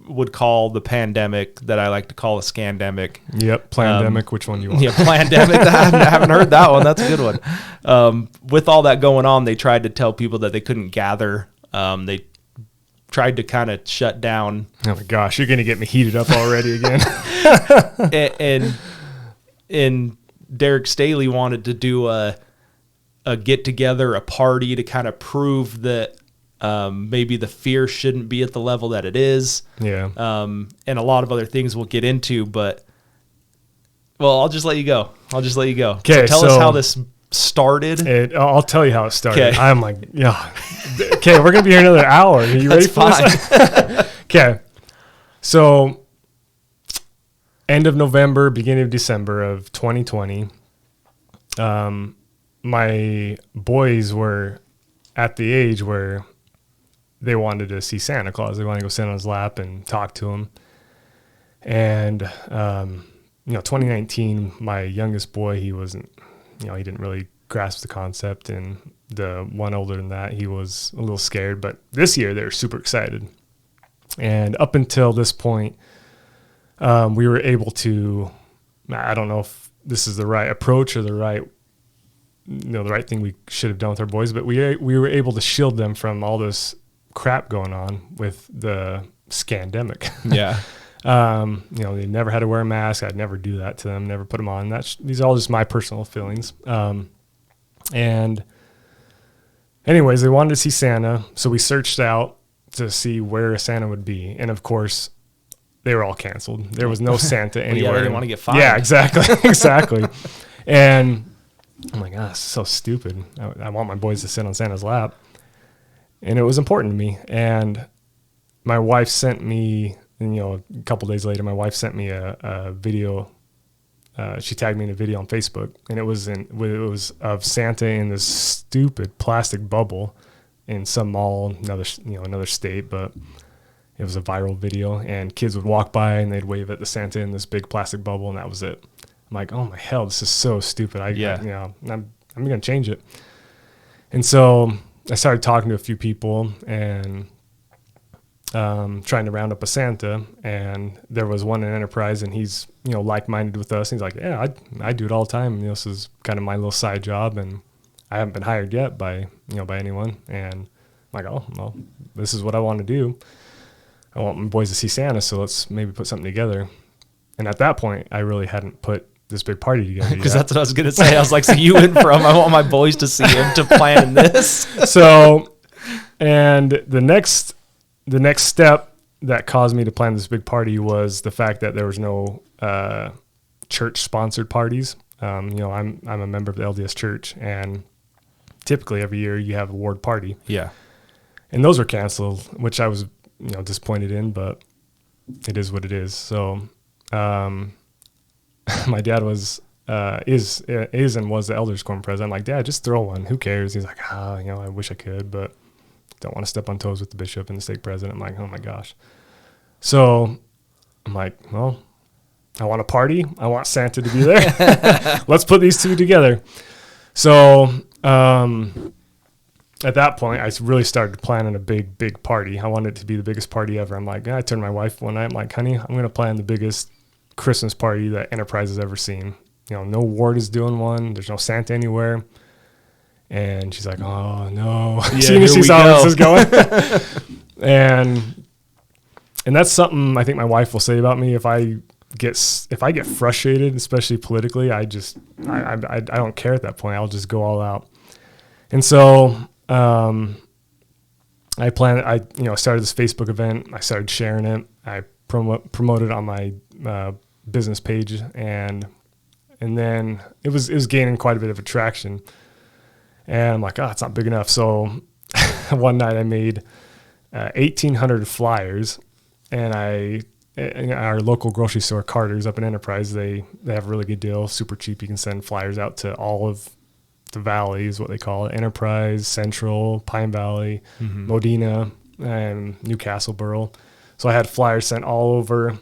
would call the pandemic, that I like to call a scandemic. Yep, plandemic. Which one you want? Yeah, plandemic. I haven't heard that one. That's a good one. With all that going on, they tried to tell people that they couldn't gather. They tried to kind of shut down. Oh my gosh, you're going to get me heated up already again. and Derrik Staheli wanted to do a get together, a party to kind of prove that maybe the fear shouldn't be at the level that it is. Yeah. And a lot of other things we'll get into, but Well, I'll just let you go. Okay, Tell us how this started. I'll tell you how it started. Okay. I'm like, yeah. Okay, we're going to be here another hour. Are you ready for this? Okay. So end of November, beginning of December of 2020, my boys were at the age where they wanted to see Santa Claus. They wanted to go sit on his lap and talk to him. And, 2019, my youngest boy, he wasn't, he didn't really grasp the concept. And the one older than that, he was a little scared. But this year, they were super excited. And up until this point, we were able to, I don't know if this is the right approach or the right thing we should have done with our boys, but we were able to shield them from all this crap going on with the scandemic. Yeah. They never had to wear a mask. I'd never do that to them, never put them on. These are all just my personal feelings. And anyways, they wanted to see Santa. So we searched out to see where a Santa would be. And of course, they were all canceled. There was no Santa anywhere. Yeah, they didn't want to get fired. Yeah, exactly. Exactly. And I'm like, this is so stupid. I want my boys to sit on Santa's lap. And it was important to me. And my wife sent me, a couple days later, my wife sent me a video. She tagged me in a video on Facebook, and it was of Santa in this stupid plastic bubble in some mall, another state, but it was a viral video, and kids would walk by and they'd wave at the Santa in this big plastic bubble, and that was it. I'm like, oh my hell, this is so stupid. I'm going to change it. And so I started talking to a few people and trying to round up a Santa, and there was one in Enterprise, and he's, like-minded with us. He's like, yeah, I do it all the time. This is kind of my little side job, and I haven't been hired yet by anyone. And I'm like, oh, well, this is what I want to do. I want my boys to see Santa, so let's maybe put something together. And at that point, I really hadn't put this big party together because that's what I was going to say. I was like, so you went from I want my boys to see him to planning this. So, and the next step that caused me to plan this big party was the fact that there was no church-sponsored parties. I'm a member of the LDS Church, and typically every year you have a ward party. Yeah. And those were canceled, which I was disappointed in, but it is what it is. So my dad is and was the Elders Quorum president. I'm like, Dad, just throw one. Who cares? He's like, I wish I could, but don't want to step on toes with the bishop and the stake president. I'm like, oh my gosh. So I'm like, well, I want a party. I want Santa to be there. Let's put these two together. So at that point, I really started planning a big party. I wanted it to be the biggest party ever. I'm like, I turned to my wife one night. I'm like, honey, I'm going to plan the biggest Christmas party that Enterprise has ever seen. No ward is doing one. There's no Santa anywhere. And she's like, oh no. Yeah, she saw where this is going. and that's something I think my wife will say about me. If I get frustrated, especially politically, I don't care at that point. I'll just go all out. And so I started this Facebook event. I started sharing it. I promoted it on my business page, and then it was gaining quite a bit of attraction. And I'm like, it's not big enough. So one night I made 1,800 flyers, and in our local grocery store, Carter's up in Enterprise, they have a really good deal, super cheap. You can send flyers out to all of the valley is what they call it. Enterprise, Central, Pine Valley, Modena, and Newcastle Borough. So I had flyers sent all over,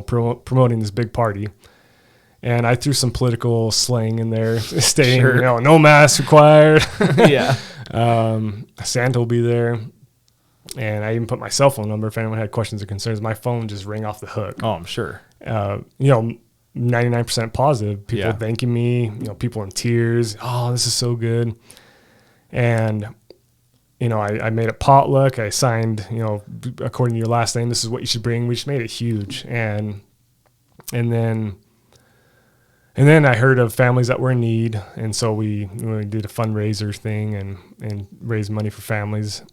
promoting this big party. And I threw some political slang in there, stating, Sure. No mask required. Yeah. Santa will be there. And I even put my cell phone number if anyone had questions or concerns. My phone just rang off the hook. Oh, I'm sure. 99% positive. People Yeah. thanking me, people in tears. Oh, this is so good. And, I made a potluck. I signed, according to your last name, this is what you should bring. We just made it huge. And then I heard of families that were in need. And so we did a fundraiser thing and raised money for families.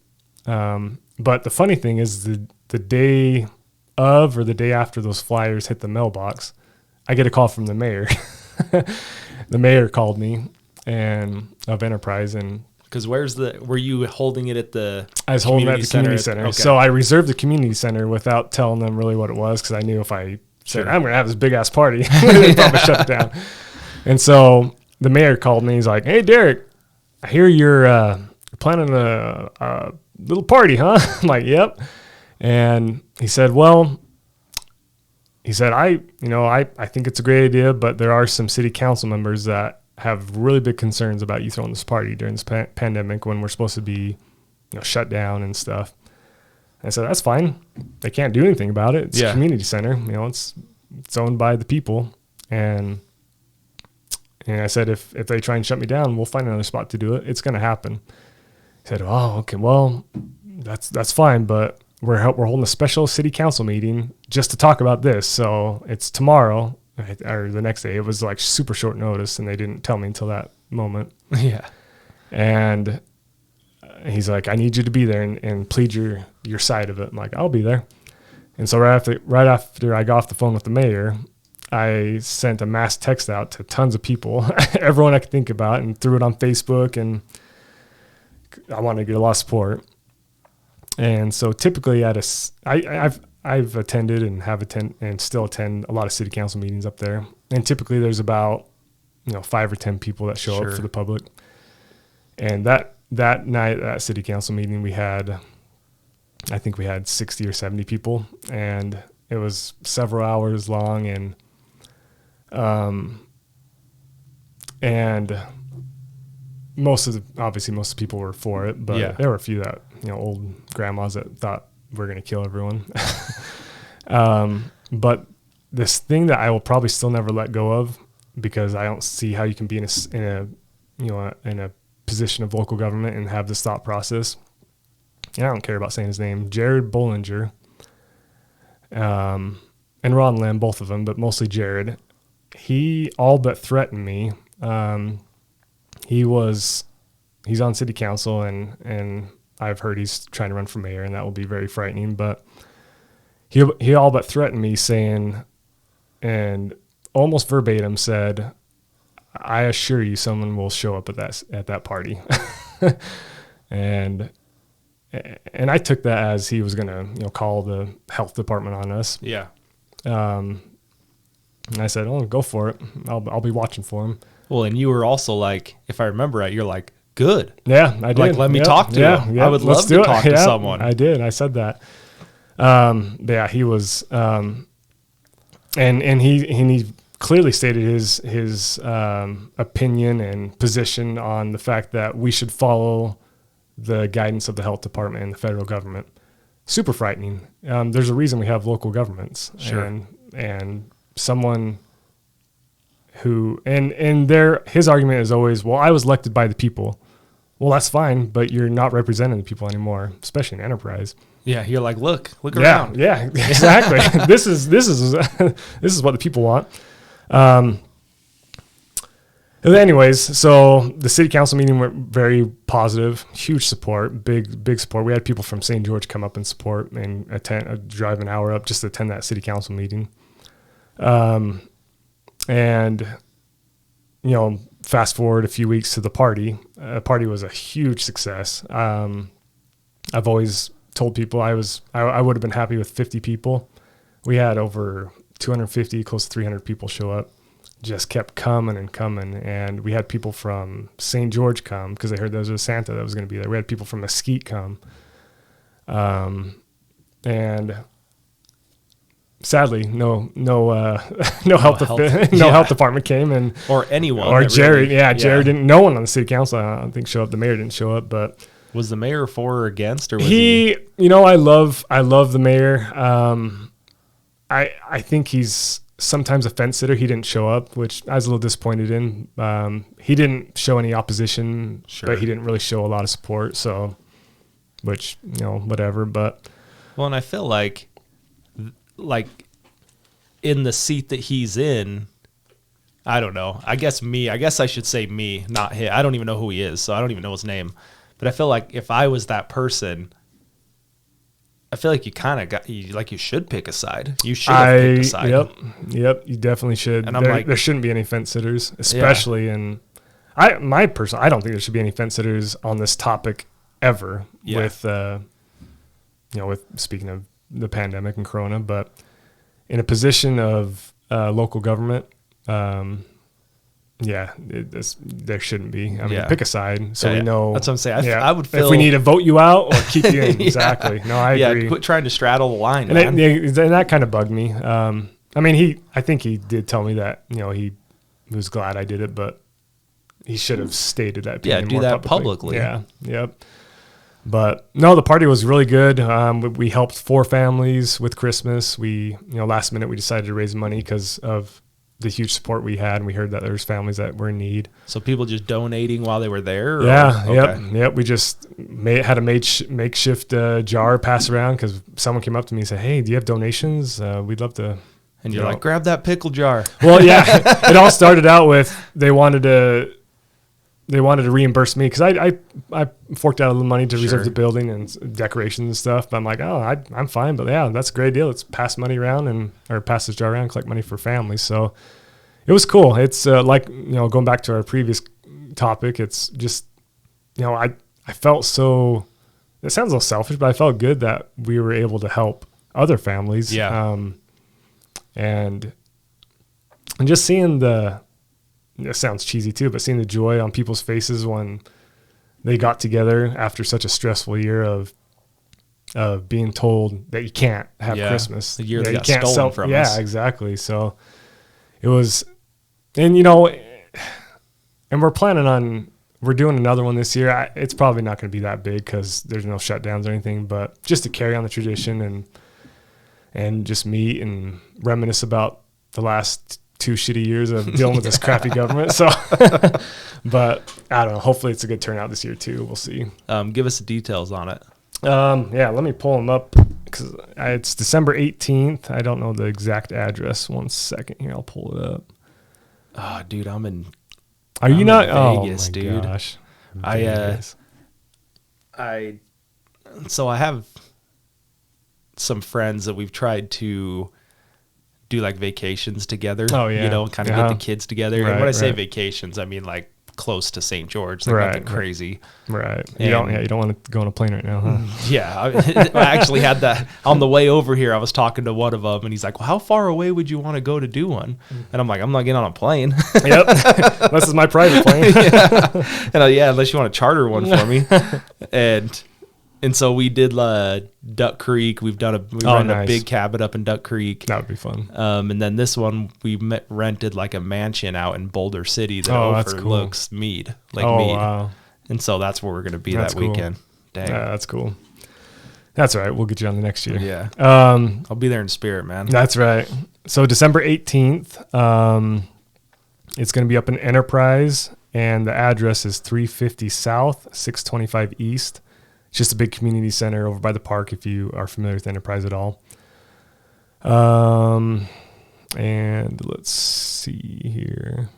But the funny thing is the day of or the day after those flyers hit the mailbox, I get a call from the mayor. The mayor called me of Enterprise, and because were you holding it at the? I was holding it at the community center. Okay. So I reserved the community center without telling them really what it was, because I knew if I said I'm going to have this big ass party, they'd probably shut it down. And so the mayor called me. He's like, "Hey, Derek, I hear you're planning a little party, huh?" I'm like, "Yep." And he said, "Well," he said, I think it's a great idea, but there are some city council members that have really big concerns about you throwing this party during this pandemic when we're supposed to be, shut down and stuff." I said, "That's fine. They can't do anything about it. It's a community center. It's owned by the people." And I said, if they try and shut me down, we'll find another spot to do it. It's going to happen. He said, "Oh, okay. Well, that's fine, but we're holding a special city council meeting just to talk about this. So it's tomorrow or the next day." It was like super short notice, and they didn't tell me until that moment. Yeah. And he's like, "I need you to be there and plead your side of it." I'm like, "I'll be there." And so right after I got off the phone with the mayor, I sent a mass text out to tons of people, everyone I could think about, and threw it on Facebook, and I wanted to get a lot of support. And so typically I've attended and still attend a lot of city council meetings up there. And typically there's about 5 or 10 people that show up for the public. And that night, that city council meeting, I think we had 60 or 70 people, and it was several hours long, and most of the people were for it, but there were a few that, old grandmas that thought we're going to kill everyone. But this thing that I will probably still never let go of, because I don't see how you can be in a position of local government and have this thought process. And I don't care about saying his name, Jared Bollinger, and Ron Lim, both of them, but mostly Jared. He all but threatened me. He's on city council, and I've heard he's trying to run for mayor, and that will be very frightening. But he all but threatened me, saying, and almost verbatim said, "I assure you, someone will show up at that party." and I took that as he was going to call the health department on us. Yeah. And I said, "Oh, go for it. I'll be watching for him." Well, and you were also like, if I remember right, you're like, "Good. Yeah, I did. Like, let me talk to him. Yeah, I would love to talk to someone." I did. I said that. He was, and he clearly stated his opinion and position on the fact that we should follow the guidance of the health department and the federal government. Super frightening. There's a reason we have local governments. Sure. And someone who, his argument is always, "Well, I was elected by the people." Well, that's fine, but you're not representing the people anymore, especially in Enterprise. Yeah, you're like, look around. Yeah, exactly. This is what the people want. Anyways, so the city council meeting went very positive, huge support, big support. We had people from St. George come up and support and drive an hour up just to attend that city council meeting. And fast forward a few weeks to the party. Party was a huge success. I've always told people I would have been happy with 50 people. We had over 250, close to 300 people show up. Just kept coming and coming. And we had people from St. George come because they heard there was a Santa that was going to be there. We had people from Mesquite come. And sadly, no health department came, or anyone, or Jared. Really, Jared didn't. No one on the city council, I don't think, showed up. The mayor didn't show up, but was the mayor for or against, or was he? I love the mayor. I think he's sometimes a fence sitter. He didn't show up, which I was a little disappointed in. He didn't show any opposition, but he didn't really show a lot of support. So, which whatever. But and I feel like in the seat that he's in, I don't know. I guess I should say me, not him. I don't even know who he is, so I don't even know his name. But I feel like if I was that person, I feel like you kind of you should pick a side. You should have picked a side. Yep. You definitely should. And there shouldn't be any fence sitters, especially in. I don't think there should be any fence sitters on this topic ever. Yeah. With speaking of the pandemic and Corona, but in a position of local government, there shouldn't be. I mean, pick a side so we know. That's what I'm saying. I would feel if we need to vote you out or keep you in. Exactly. No, I agree. Quit trying to straddle the line. And that kind of bugged me. I mean, I think he did tell me that he was glad I did it, but he should have stated that. Do that publicly. Yeah. Yep. But no, the party was really good. We helped 4 families with Christmas. We, last minute we decided to raise money because of the huge support we had, and we heard that there's families that were in need. So people just donating while they were there? Yeah. Okay. Yep. We just had a makeshift jar pass around because someone came up to me and said, "Hey, do you have donations? We'd love to." And you're like, "Grab that pickle jar." Well, yeah. It all started out with they wanted to reimburse me because I forked out a little money to reserve the building and decorations and stuff. But I'm like, I'm fine. But yeah, that's a great deal. Let's pass money around or pass this jar around, collect money for families. So it was cool. It's going back to our previous topic. It's just, I felt so. It sounds a little selfish, but I felt good that we were able to help other families. Yeah. And just seeing it sounds cheesy too, but seeing the joy on people's faces when they got together after such a stressful year of being told that you can't have Christmas. The year that got stolen from us. Yeah, exactly. So it was, and we're doing another one this year. It's probably not going to be that big because there's no shutdowns or anything, but just to carry on the tradition and just meet and reminisce about the last 2 shitty years of dealing with this crappy government. So, but I don't know. Hopefully it's a good turnout this year too. We'll see. Give us the details on it. Let me pull them up because it's December 18th. I don't know the exact address. 1 second here. I'll pull it up. Oh, dude, I'm in Vegas, dude. Gosh. So I have some friends that we've tried to do like vacations together. Oh yeah. Kind of get the kids together. Right, and when I say vacations, I mean like close to St. George, like nothing crazy. Right. You don't want to go on a plane right now, huh? Yeah. I actually had that on the way over here. I was talking to one of them and he's like, "Well, how far away would you want to go to do one?" And I'm like, "I'm not getting on a plane." Yep. This is my private plane. Unless you want to charter one for me. And so we did Duck Creek. We rented a big cabin up in Duck Creek. That would be fun. And then this one we rented like a mansion out in Boulder City that overlooks Mead, Mead. Wow. And so that's where we're going to be that weekend. Dang. Yeah, that's cool. That's all right. We'll get you on the next year. Yeah. I'll be there in spirit, man. That's right. So December 18th, it's going to be up in Enterprise, and the address is 350 South, 625 East. It's just a big community center over by the park if you are familiar with Enterprise at all. And let's see here.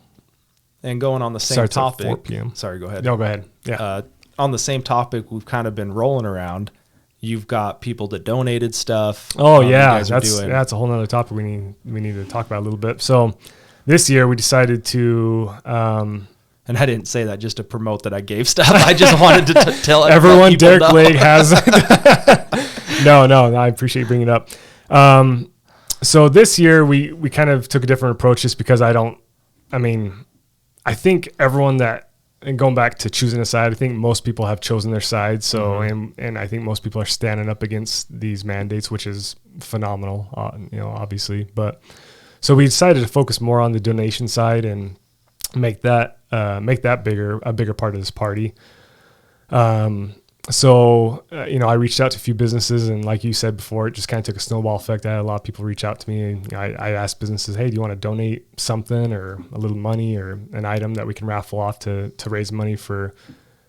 And going on the same topic. At 4 p.m. Sorry, go ahead. No, go ahead. Yeah. On the same topic, we've kind of been rolling around. You've got people that donated stuff. Oh, yeah. That's a whole nother topic we need to talk about a little bit. So this year we decided to... and I didn't say that just to promote that I gave stuff. I just wanted to tell everyone Derrik Lake has. No, I appreciate you bringing it up. So this year we kind of took a different approach just because I think everyone and going back to choosing a side, I think most people have chosen their side. So, and I think most people are standing up against these mandates, which is phenomenal, obviously. But so we decided to focus more on the donation side and make that a bigger part of this party. I reached out to a few businesses, and like you said before, it just kind of took a snowball effect. I had a lot of people reach out to me, and I asked businesses, "Hey, do you want to donate something or a little money or an item that we can raffle off to raise money for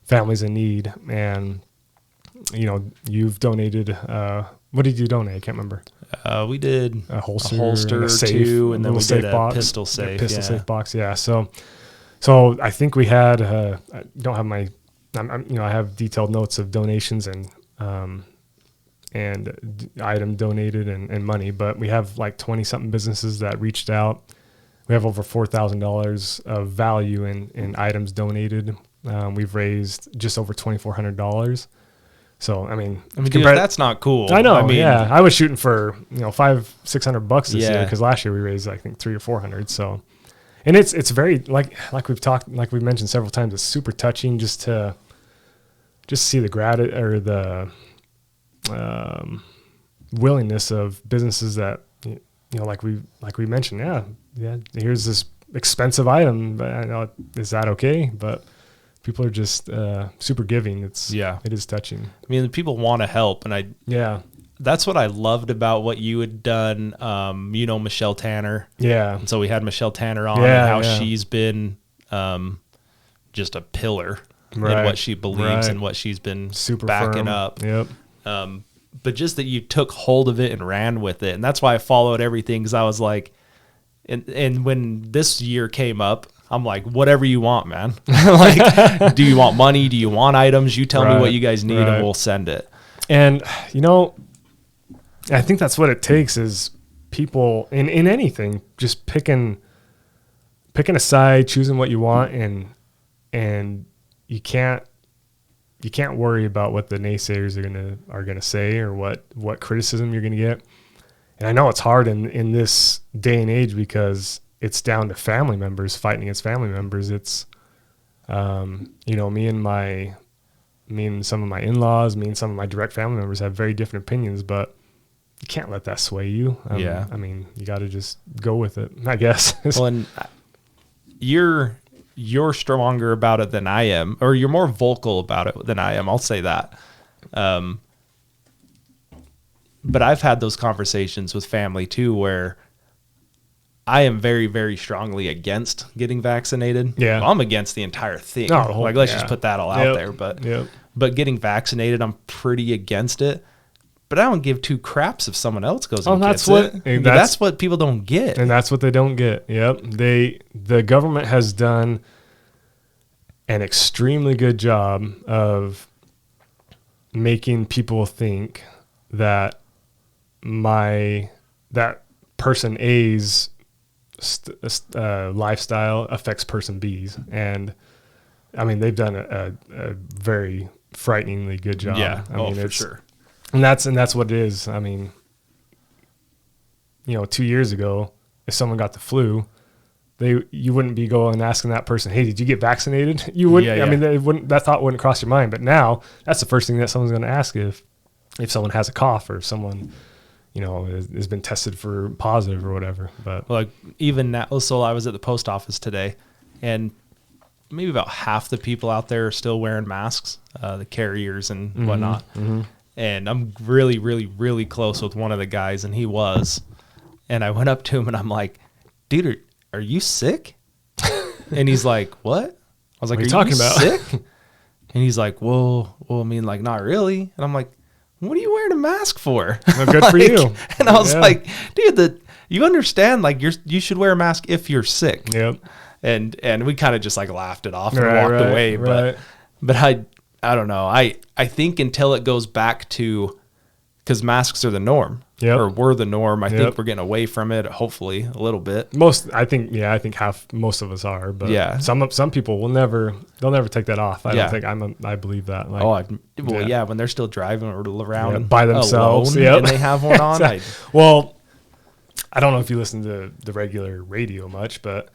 families in need?" And you've donated. What did you donate? I can't remember. We did a holster, or safe, two, and then we did a box, pistol safe. Safe box, yeah. So I think we had. I don't have my. I have detailed notes of donations and item donated and money. But we have like 20 something businesses that reached out. We have over $4,000 of value in items donated. We've raised just over $2,400. So, I mean, dude, that's not cool. I know. I mean, yeah. I was shooting for, $500-600 this year, because last year we raised, I think, $300 or $400. So, and it's very, like we've mentioned several times, it's super touching just to see the gratitude or the willingness of businesses that, like we mentioned, yeah, here's this expensive item, but I know, is that okay? But people are just super giving. It is touching. I mean, the people want to help, and that's what I loved about what you had done. Michelle Tanner. Yeah. And so we had Michelle Tanner on, and how she's been just a pillar in what she believes and what she's been super backing firm up. Yep. But just that you took hold of it and ran with it. And that's why I followed everything, because I was like, and when this year came up, I'm like, whatever you want, man. Like, do you want money? Do you want items? You tell me what you guys need and we'll send it. And, I think that's what it takes, is people in anything, just picking a side, choosing what you want, and you can't worry about what the naysayers are gonna say, or what criticism you're gonna get. And I know it's hard in this day and age, because it's down to family members fighting against family members. It's, me and some of my in-laws, me and some of my direct family members have very different opinions, but you can't let that sway you. I mean, you got to just go with it, I guess. Well, and you're stronger about it than I am, or you're more vocal about it than I am. I'll say that. But I've had those conversations with family too, where I am very, very strongly against getting vaccinated. Yeah. Well, I'm against the entire thing. Let's just put that all out there. But getting vaccinated, I'm pretty against it. But I don't give two craps if someone else goes and gets it. That's what people don't get. And that's what they don't get. Yep. The government has done an extremely good job of making people think that that person A's lifestyle affects person B's. And I mean, they've done a very frighteningly good job. Yeah. I mean, for sure. And that's what it is. I mean, 2 years ago, if someone got the flu, you wouldn't be going and asking that person, "Hey, did you get vaccinated?" You wouldn't. Yeah. I mean, that thought wouldn't cross your mind. But now, that's the first thing that someone's going to ask if someone has a cough, or if someone has been tested for positive or whatever. But like, even now, so I was at the post office today, and maybe about half the people out there are still wearing masks, the carriers and whatnot. Mm-hmm. And I'm really, really, really close with one of the guys, and he was. And I went up to him and I'm like, "Dude, are you sick?" And he's like, "What?" I was like, "Are you talking about sick?" And he's like, well, I mean, like, not really. And I'm like, "What are you wearing a mask for?" Well, good for you. And I was like, "Dude, you understand, like, you should wear a mask if you're sick." Yep. And we kind of just like laughed it off and walked away. But I don't know. I think until it goes back to, because masks are the norm, or were the norm. I think we're getting away from it, hopefully a little bit. Most of us are, but some people they'll never take that off. I believe that. Like, when they're still driving around by themselves, and they have one on. Well, I don't know if you listen to the regular radio much, but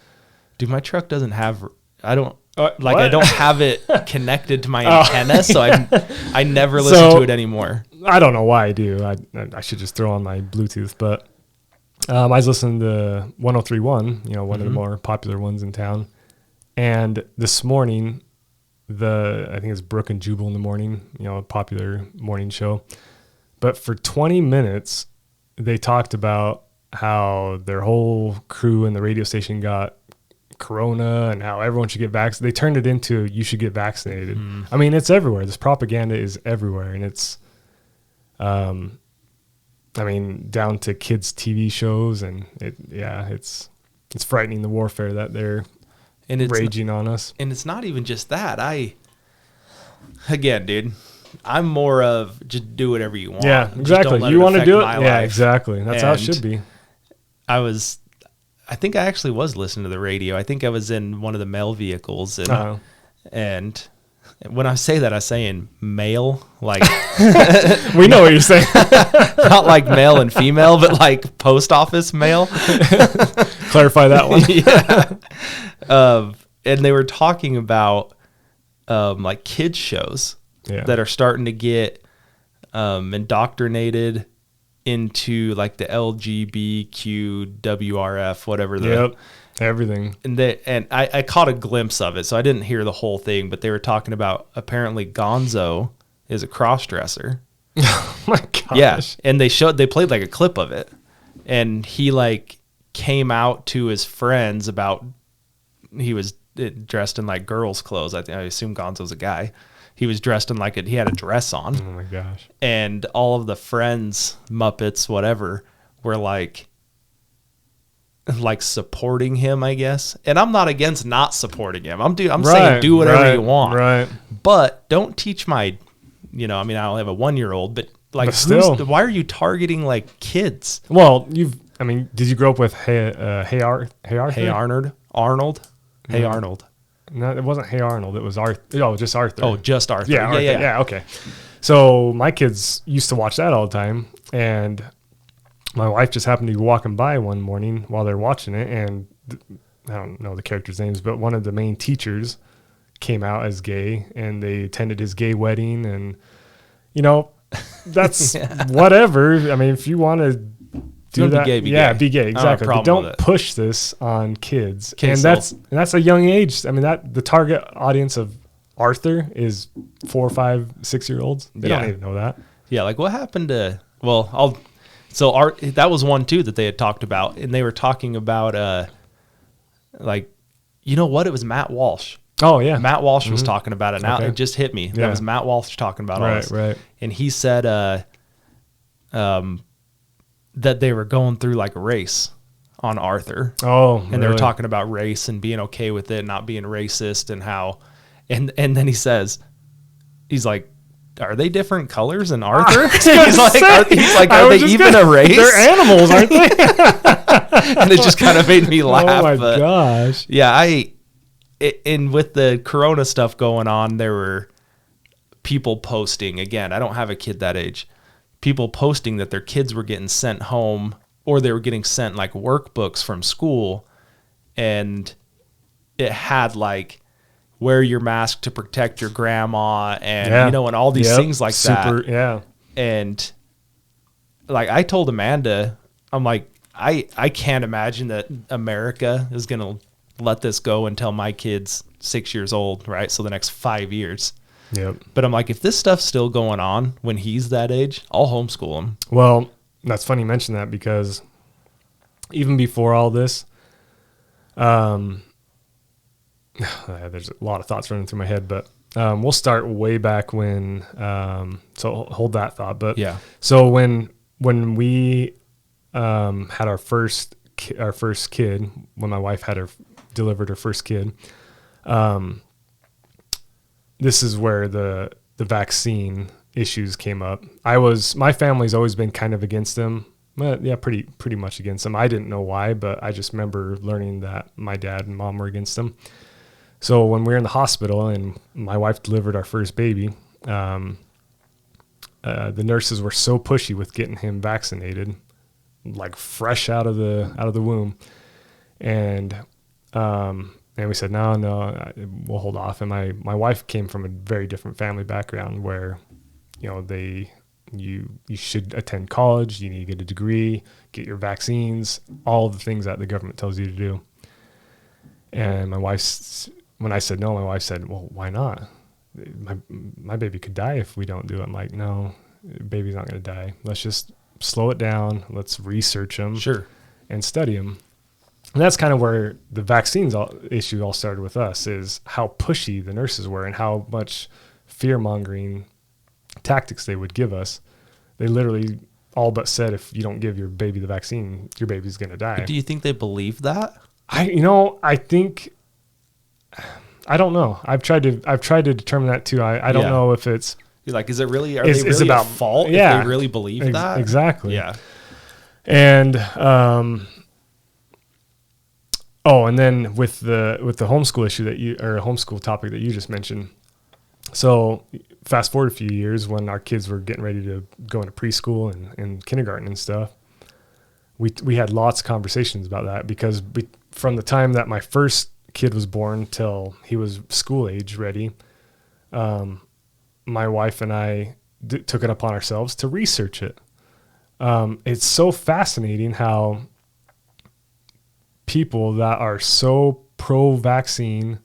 dude, my truck doesn't have. I don't have it connected to my antenna, so I never listen to it anymore. I don't know why I do. I should just throw on my Bluetooth, but I was listening to 103.1, one of the more popular ones in town. And this morning, I think it's Brooke and Jubal in the morning, a popular morning show. But for 20 minutes, they talked about how their whole crew and the radio station got corona and how everyone should get vaccinated. They turned it into, you should get vaccinated. I mean, it's everywhere. This propaganda is everywhere. And it's, down to kids' TV shows, and it's frightening, the warfare that they're raging on us. And it's not even just that. Again, dude, I'm more of just do whatever you want. Yeah, Just exactly. don't let You want to affect do it? my Yeah, life. exactly. That's how it And should be. I think I actually was listening to the radio. I think I was in one of the mail vehicles, and when I say that, I say in male, like We know what you're saying. not like male and female, but like post office mail. Clarify that one. Yeah. And they were talking about like kids shows that are starting to get indoctrinated into like the LGBTQ WRF, whatever. Everything. And I caught a glimpse of it, so I didn't hear the whole thing, but they were talking about apparently Gonzo is a cross-dresser. Oh my gosh. Yeah, and they played like a clip of it, and he like came out to his friends about he was dressed in like girls' clothes. I assume Gonzo's a guy. He was dressed in he had a dress on. Oh my gosh. And all of the friends, Muppets, whatever, were like supporting him, I guess. And I'm not against not supporting him. I'm saying do whatever you want. Right. But don't teach my, I only have a 1-year-old, but like, why are you targeting like kids? Well, did you grow up with Hey Arthur? Hey Arnold? Hey Arnold. No, it wasn't Hey Arnold. It was Arthur. Oh, just Arthur. Oh, just Arthur. Yeah, Arthur. Yeah. Okay. So my kids used to watch that all the time, and my wife just happened to be walking by one morning while they're watching it, and I don't know the characters' names, but one of the main teachers came out as gay, and they attended his gay wedding, and that's whatever. I mean, if you want to do that, be gay. Be gay. Exactly. But don't push this on kids. And that's a young age. I mean, the target audience of Arthur is 4, 5, 6-year-olds. They don't need to know that. Yeah. Like what happened to, that was one too that they had talked about, and they were talking about, it was Matt Walsh. Oh yeah. Matt Walsh was talking about it. Now it just hit me. That was Matt Walsh talking about all this. Right. And he said, that they were going through like a race on Arthur. Oh, and they were talking about race and being okay with it, not being racist, and how, and then he's like, are they different colors in Arthur? He's like, are they even a race? They're animals, aren't they? And it just kind of made me laugh. Oh my gosh. Yeah, and with the Corona stuff going on, there were people posting, again, I don't have a kid that age, people posting that their kids were getting sent home, or they were getting sent like workbooks from school, and it had like wear your mask to protect your grandma, and and all these things like that. Yeah. And like I told Amanda, I'm like, I can't imagine that America is gonna let this go until my kid's 6 years old, right? So the next 5 years. Yep. But I'm like, if this stuff's still going on when he's that age, I'll homeschool him. Well, that's funny you mention that, because even before all this, there's a lot of thoughts running through my head, but we'll start way back when, so hold that thought. But yeah. So when we had our first kid, when my wife delivered her first kid, this is where the vaccine issues came up. My family's always been kind of against them. Well, yeah, pretty much against them. I didn't know why, but I just remember learning that my dad and mom were against them. So when we were in the hospital and my wife delivered our first baby, the nurses were so pushy with getting him vaccinated, like fresh out of the womb, and we said no, we'll hold off. And my wife came from a very different family background where, you should attend college, you need to get a degree, get your vaccines, all the things that the government tells you to do. And when I said no, my wife said, well, why not? My baby could die if we don't do it. I'm like, no, baby's not going to die. Let's just slow it down. Let's research him. Sure. And study him. And that's kind of where the vaccines issue all started with us, is how pushy the nurses were and how much fear-mongering tactics they would give us. They literally all but said, if you don't give your baby the vaccine, your baby's going to die. But do you think they believe that? I think, I don't know. I've tried to determine that too. I don't know if it's Like, is it really, are It's they really about- at fault yeah. if they really believe that? Exactly. Yeah. And and then with the homeschool issue or homeschool topic that you just mentioned. So fast forward a few years when our kids were getting ready to go into preschool and kindergarten and stuff, we had lots of conversations about that because from the time that my first kid was born till he was school age ready, my wife and I took it upon ourselves to research it. It's so fascinating how people that are so pro-vaccine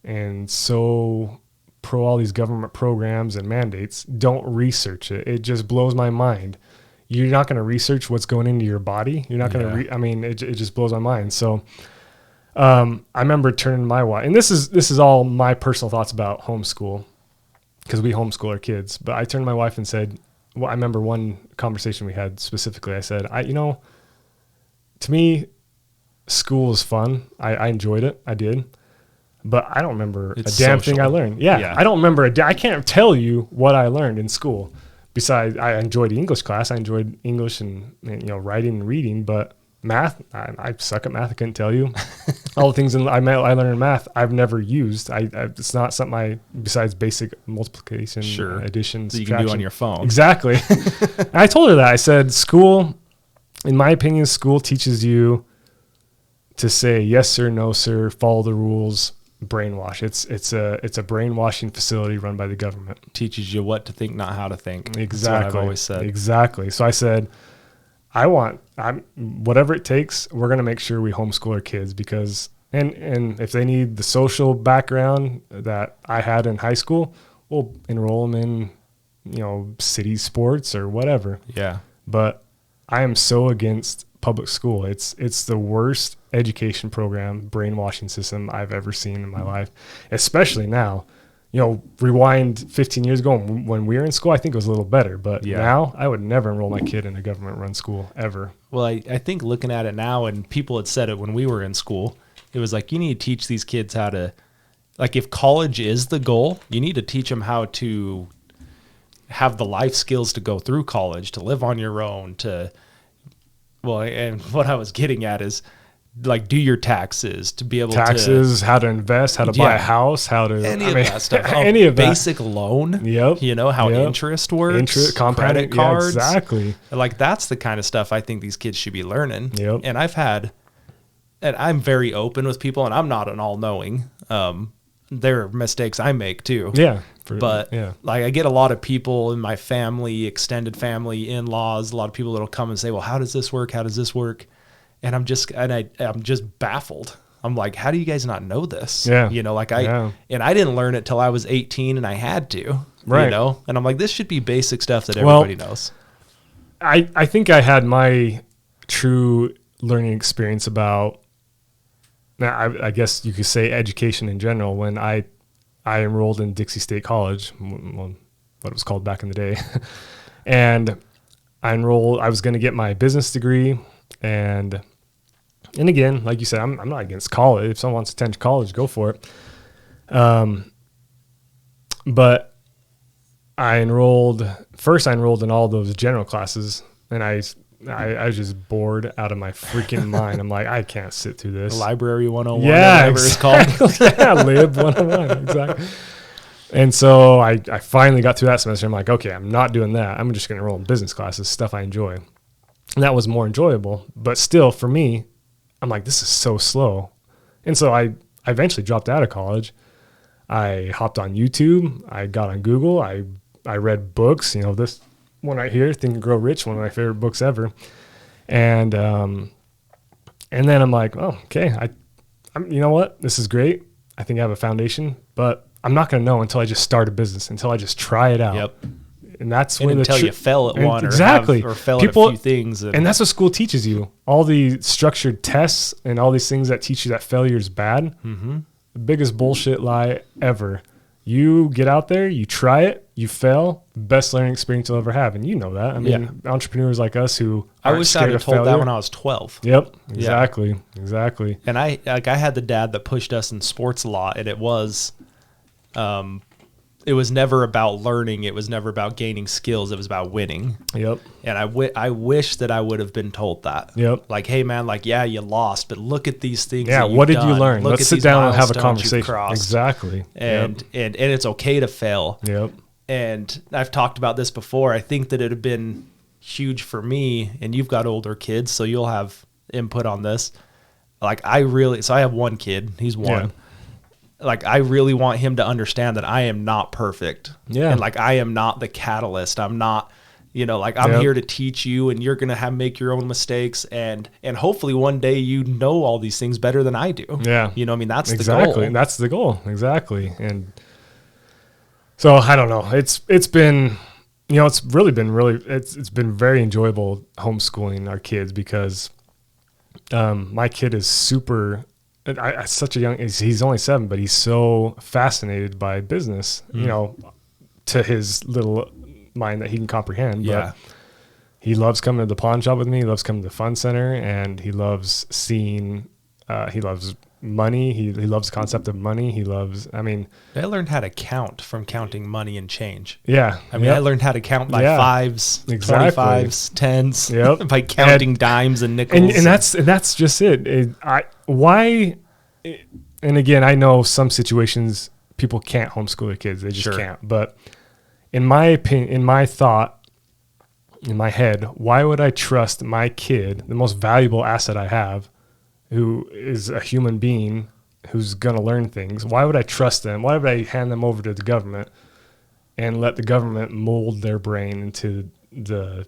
and so pro all these government programs and mandates don't research it. It just blows my mind. You're not going to research what's going into your body. You're not going to. It just blows my mind. So, I remember turning to my wife, and this is all my personal thoughts about homeschool, because we homeschool our kids. But I turned to my wife and said, well, I remember one conversation we had specifically. I said, to me, school is fun. I enjoyed it. I did. But I don't remember a damn thing I learned. Yeah. I don't remember I can't tell you what I learned in school. Besides, I enjoyed the English class. I enjoyed English and writing and reading. But math, I suck at math. I couldn't tell you. All the things I learned in math, I've never used. It's not something besides basic multiplication, addition, that you can do on your phone. Exactly. And I told her that. I said, school, in my opinion, school teaches you to say yes sir, no sir, follow the rules, brainwash. It's a brainwashing facility run by the government. Teaches you what to think, not how to think. Exactly. That's what I've always said. Exactly. So I said, whatever it takes, we're going to make sure we homeschool our kids because, and if they need the social background that I had in high school, we'll enroll them in, city sports or whatever. Yeah. But I am so against public school. It's the worst education program, brainwashing system I've ever seen in my life, especially now. Rewind 15 years ago when we were in school, I think it was a little better, but now I would never enroll my kid in a government run school ever. Well, I think looking at it now, and people had said it when we were in school, it was like, you need to teach these kids how to, like, if college is the goal, you need to teach them how to have the life skills to go through college, to live on your own, and what I was getting at is, like, do your taxes, to be able to how to invest, how to buy a house, how to that stuff. Any of that. Basic loan. Yep. How interest works, compounding, credit cards. Yeah, exactly. Like, that's the kind of stuff I think these kids should be learning. Yep. And I'm very open with people, and I'm not an all-knowing. There are mistakes I make too. Yeah. Like, I get a lot of people in my family, extended family, in-laws, a lot of people that'll come and say, well, how does this work? How does this work? And I'm just baffled. I'm like, how do you guys not know this? Yeah. And I didn't learn it till I was 18 and I had to, right. And I'm like, this should be basic stuff that everybody knows. I think I had my true learning experience about, I guess you could say education in general, when I enrolled in Dixie State College, what it was called back in the day. And I was going to get my business degree. And again, like you said, I'm not against college. If someone wants to attend college, go for it. But I enrolled in all those general classes, and I was just bored out of my freaking mind. I'm like, I can't sit through this. Library 101, yeah, whatever it's called. Yeah, Lib 101, exactly. And so I finally got through that semester. I'm like, okay, I'm not doing that. I'm just going to enroll in business classes, stuff I enjoy. And that was more enjoyable. But still, for me, I'm like, this is so slow. And so I eventually dropped out of college. I hopped on YouTube. I got on Google. I read books. This one right here, Think and Grow Rich, one of my favorite books ever. And then I'm like, oh, okay. I'm you know what? This is great. I think I have a foundation, but I'm not going to know until I just start a business, until I just try it out. Yep. And that's when until you fail at one, exactly, or fail at a few things, and that's what school teaches you. All the structured tests and all these things that teach you that failure is bad. Mm-hmm. The biggest bullshit lie ever. You get out there, you try it, you fail. Best learning experience you'll ever have, and you know that. I mean, entrepreneurs like us who I wish I'd have told that when I was 12. Yep, exactly. And I had the dad that pushed us in sports a lot, and it it was never about learning. It was never about gaining skills. It was about winning. Yep. And I wish that I would have been told that. Yep. Like, hey man, like, yeah, you lost, but look at these things. Yeah. That what did done. you learn? Look Let's at sit these down and have a milestones conversation. you've crossed. Exactly. And it's okay to fail. Yep. And I've talked about this before. I think that it'd have been huge for me, and you've got older kids, so you'll have input on this. Like I have one kid. He's one. Yeah. Like I really want him to understand that I am not perfect. Yeah. And like I am not the catalyst. I'm not, like I'm here to teach you, and you're going to make your own mistakes, and hopefully one day you know all these things better than I do. Yeah. I mean, that's exactly. the goal. That's the goal. Exactly. And so I don't know. It's been, it's been very enjoyable homeschooling our kids because my kid is super. Such a young. He's only 7, but he's so fascinated by business. To his little mind that he can comprehend. Yeah. But he loves coming to the pawn shop with me. He loves coming to the fun center, and he loves seeing. He loves money. He loves the concept of money. He loves. I learned how to count from counting money and change. Yeah. I learned how to count by 5s, exactly. 25s, 10s, Yep. by counting dimes and nickels. And that's just it. Why? And again, I know some situations people can't homeschool their kids. They just can't. But in my opinion, in my thought, in my head, why would I trust my kid, the most valuable asset I have, who is a human being who's going to learn things? Why would I trust them? Why would I hand them over to the government and let the government mold their brain into the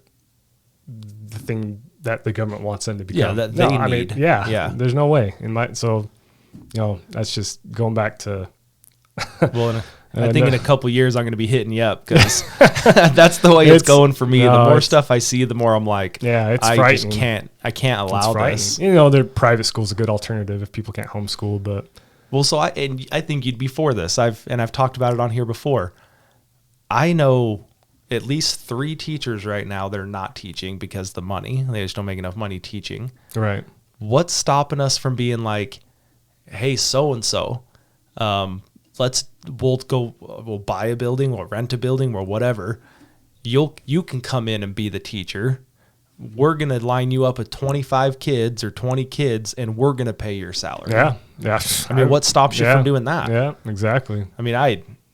thing that the government wants them to become? Yeah, that they need. Yeah. There's no way. That's just going back to. Well, I think in a couple of years I'm going to be hitting you up because that's the way it's going for me. The more stuff I see, the more I'm like, it's I frightening. just can't allow this. Their private school's a good alternative if people can't homeschool, but. Well, so I think you'd be for this. I've talked about it on here before. I know at least 3 teachers right now that are not teaching because of the money. They just don't make enough money teaching. Right. What's stopping us from being like, hey, so-and-so, we'll buy a building or rent a building or whatever. You can come in and be the teacher. We're going to line you up with 25 kids or 20 kids and we're going to pay your salary. Yeah. Yeah. What stops you from doing that? Yeah, exactly.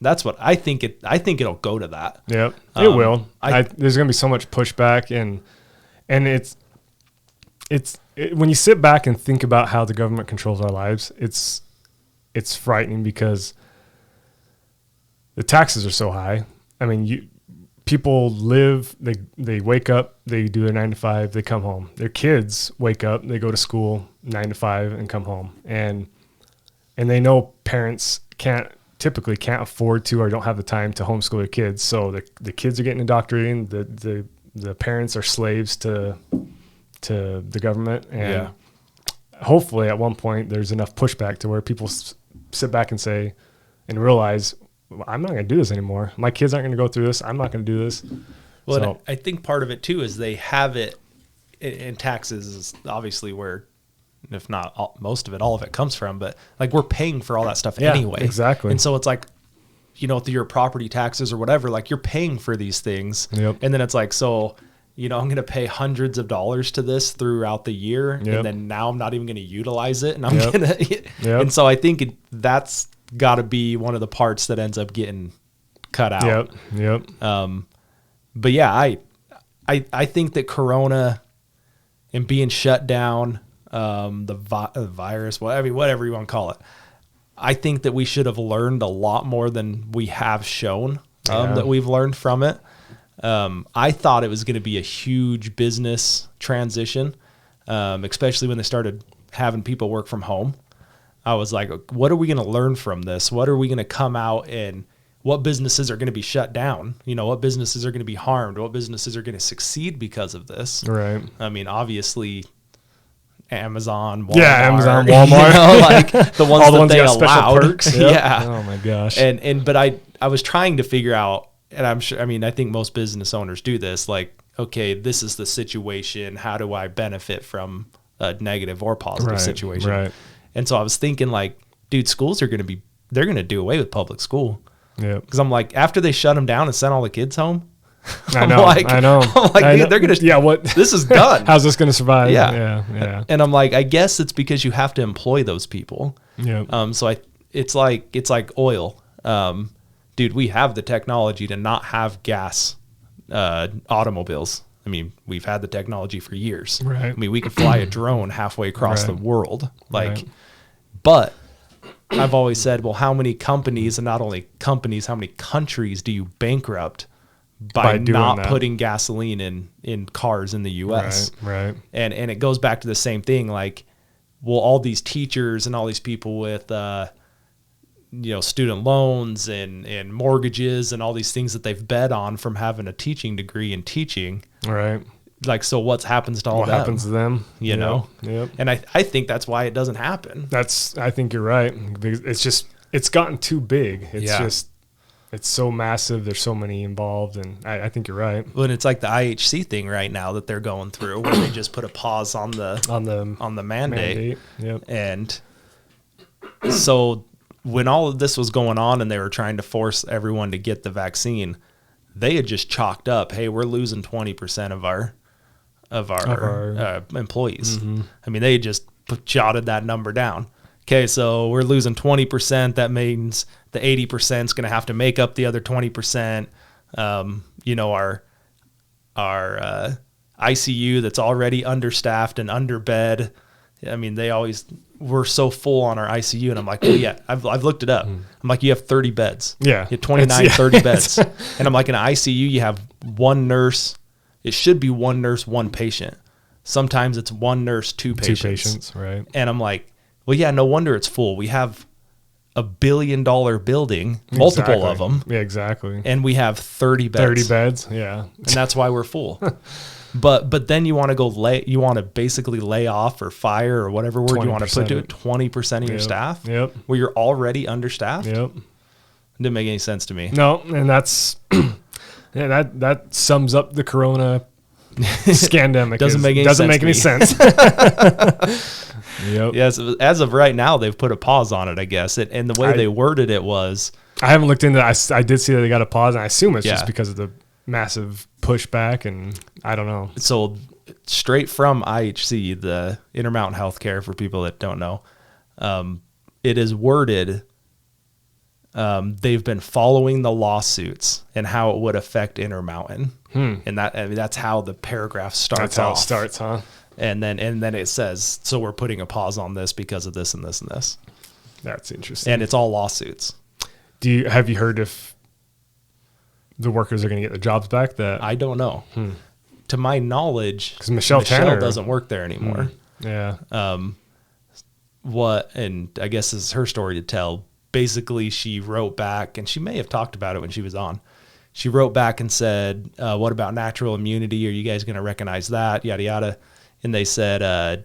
That's what I think it'll go to that. Yeah, it will. There's going to be so much pushback and it's when you sit back and think about how the government controls our lives, it's frightening because the taxes are so high. People live, they wake up, they do their 9 to 5, they come home. Their kids wake up, they go to school 9 to 5 and come home. And they know parents typically can't afford to or don't have the time to homeschool their kids. So the kids are getting indoctrinated. The parents are slaves to the government, and hopefully at one point there's enough pushback to where people sit back and say and realize, I'm not going to do this anymore. My kids aren't going to go through this. I'm not going to do this. Well, so, I think part of it too is they have it in taxes is obviously where, if not most of it, all of it comes from, but like we're paying for all that stuff anyway. Exactly. And so it's like, through your property taxes or whatever, like you're paying for these things. Yep. And then it's like, so I'm going to pay hundreds of dollars to this throughout the year. Yep. And then now I'm not even going to utilize it. And I'm going to, and so I think that's got to be one of the parts that ends up getting cut out. Yep. But yeah, I think that Corona and being shut down, the virus, whatever you want to call it, I think that we should have learned a lot more than we have shown, that we've learned from it. I thought it was going to be a huge business transition, especially when they started having people work from home. I was like, what are we going to learn from this? What are we going to come out and what businesses are going to be shut down? What businesses are going to be harmed? What businesses are going to succeed because of this? Right. Obviously Amazon, Walmart, Amazon, Walmart, like the ones all the that ones they got special allowed. perks. Yep. Yeah. Oh my gosh. But I was trying to figure out, and I'm sure, I think most business owners do this, like, okay, this is the situation. How do I benefit from a negative or positive situation? Right. And so I was thinking like, dude, schools they're going to do away with public school. Yeah. Because I'm like, after they shut them down and sent all the kids home, I know. I'm like, dude, they're gonna. Yeah. What? This is done. How's this gonna survive? Yeah. Yeah. And I'm like, I guess it's because you have to employ those people. Yeah. So it's like oil. Dude, we have the technology to not have gas automobiles. I mean, we've had the technology for years. Right. I mean, we could fly a drone halfway across the world. But I've always said, well, how many companies, and not only companies, how many countries do you bankrupt by not putting gasoline in cars in the U.S.? Right. And it goes back to the same thing. Like, well, all these teachers and all these people with, student loans and mortgages and all these things that they've bet on from having a teaching degree in teaching. Right. Like, so what happens to all what them? happens to them? You know? Yep. And I think that's why it doesn't happen. I think you're right. It's gotten too big. It's so massive. There's so many involved, and I think you're right. Well, and it's like the IHC thing right now that they're going through, where they just put a pause on the mandate. Yep. And so when all of this was going on and they were trying to force everyone to get the vaccine, they had just chalked up, hey, we're losing 20% of our employees. Mm-hmm. I mean, they just jotted that number down. Okay, so we're losing 20%. That means the 80% is going to have to make up the other 20%. Our ICU that's already understaffed and underbed. I mean, we're so full on our ICU, and I'm like, well, yeah, I've looked it up. I'm like, you have 30 beds. Yeah. You have 29, 30 beds. And I'm like, in an ICU, you have one nurse. It should be one nurse, one patient. Sometimes it's one nurse, two patients. Two patients, right. And I'm like, well, yeah, no wonder it's full. We have a $1 billion building, multiple of them. Yeah, exactly. And we have 30 beds. 30 beds, yeah. And that's why we're full. But then you want to you want to basically lay off or fire or whatever word you want to put to it, 20% of your staff. Yep. Where you're already understaffed. Yep. It didn't make any sense to me. No, and that's that sums up the Corona scandemic. Doesn't make any sense. Yep. Yes, as of right now, they've put a pause on it, I guess. And the way they worded it was, I haven't looked into it. I did see that they got a pause, and I assume it's just because of the massive pushback, and I don't know. So straight from IHC, the Intermountain Healthcare, for people that don't know, it is worded. They've been following the lawsuits and how it would affect Intermountain, and that's how the paragraph starts. That's how it starts, huh? And then it says, so we're putting a pause on this because of this and this and this. That's interesting. And it's all lawsuits. Have you heard if the workers are going to get their jobs back? I don't know. To my knowledge, because Michelle Tanner doesn't work there anymore. Yeah. And I guess this is her story to tell. Basically, she wrote back, and she may have talked about it when she was on. She wrote back and said, what about natural immunity? Are you guys going to recognize that? Yada, yada. And they said,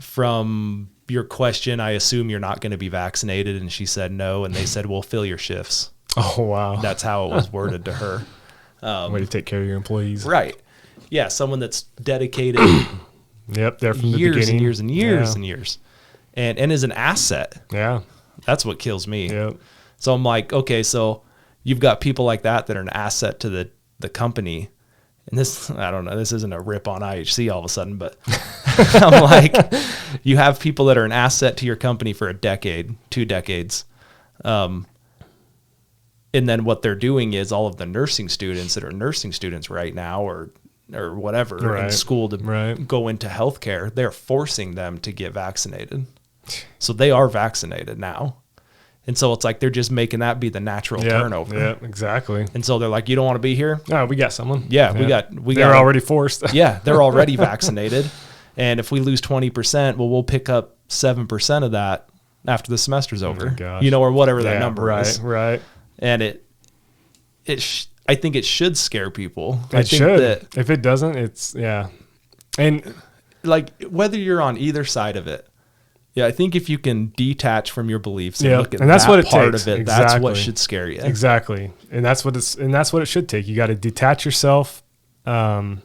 from your question, I assume you're not going to be vaccinated. And she said no. And they said, well, fill your shifts. Oh, wow. That's how it was worded to her. Way to take care of your employees. Right. Yeah, someone that's dedicated yep, there from the years beginning. and years and years and years. And is an asset. Yeah. That's what kills me. Yep. So I'm like, okay, so you've got people like that are an asset to the company. And this, I don't know, this isn't a rip on IHC all of a sudden, but I'm like, you have people that are an asset to your company for a decade, 2 decades. And then what they're doing is all of the nursing students that are nursing students right now or whatever in school to go into healthcare, they're forcing them to get vaccinated. So they are vaccinated now. And so it's like they're just making that be the natural turnover. Yeah, exactly. And so they're like, you don't want to be here? No, we got someone. Yeah, They're already forced. Yeah, they're already vaccinated. And if we lose 20%, well, we'll pick up 7% of that after the semester's over. Gosh. Or whatever that number is. Right. And I think it should scare people. It should. If it doesn't, it's, And like whether you're on either side of it, I think if you can detach from your beliefs and look at and that's that what it part takes. of it, Exactly. that's what should scare you. Exactly. And that's what it should take. You got to detach yourself. I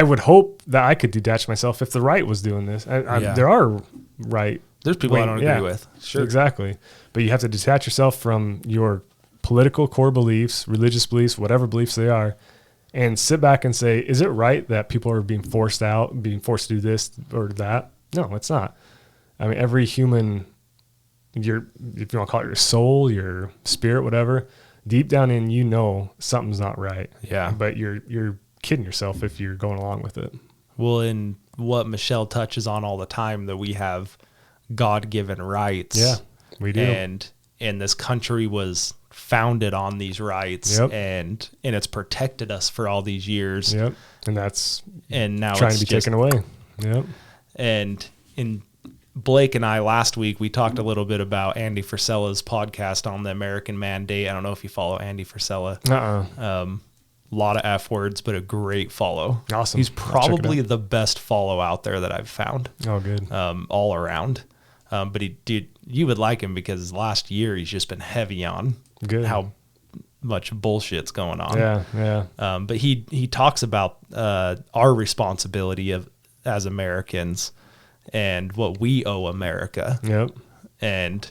would hope that I could detach myself if the right was doing this. There are right There's people I don't agree with. Sure. Exactly. But you have to detach yourself from your political core beliefs, religious beliefs, whatever beliefs they are, and sit back and say, is it right that people are being forced out, being forced to do this or that? No, it's not. I mean, every human, if you want to call it your soul, your spirit, whatever, deep down in, you know, something's not right. Yeah. But you're kidding yourself if you're going along with it. Well, in what Michelle touches on all the time, that we have God-given rights. Yeah, we do. And this country was founded on these rights, and it's protected us for all these years. Yep. And now trying to be taken away. Yep. And in Blake and I last week, we talked a little bit about Andy Frisella's podcast on the American Mandate. I don't know if you follow Andy Frisella. A lot of F words, but a great follow. Awesome. He's probably the best follow out there that I've found. Oh, good. All around. But you would like him because last year he's just been heavy on how much bullshit's going on. Yeah. But he talks about our responsibility as Americans and what we owe America. Yep. And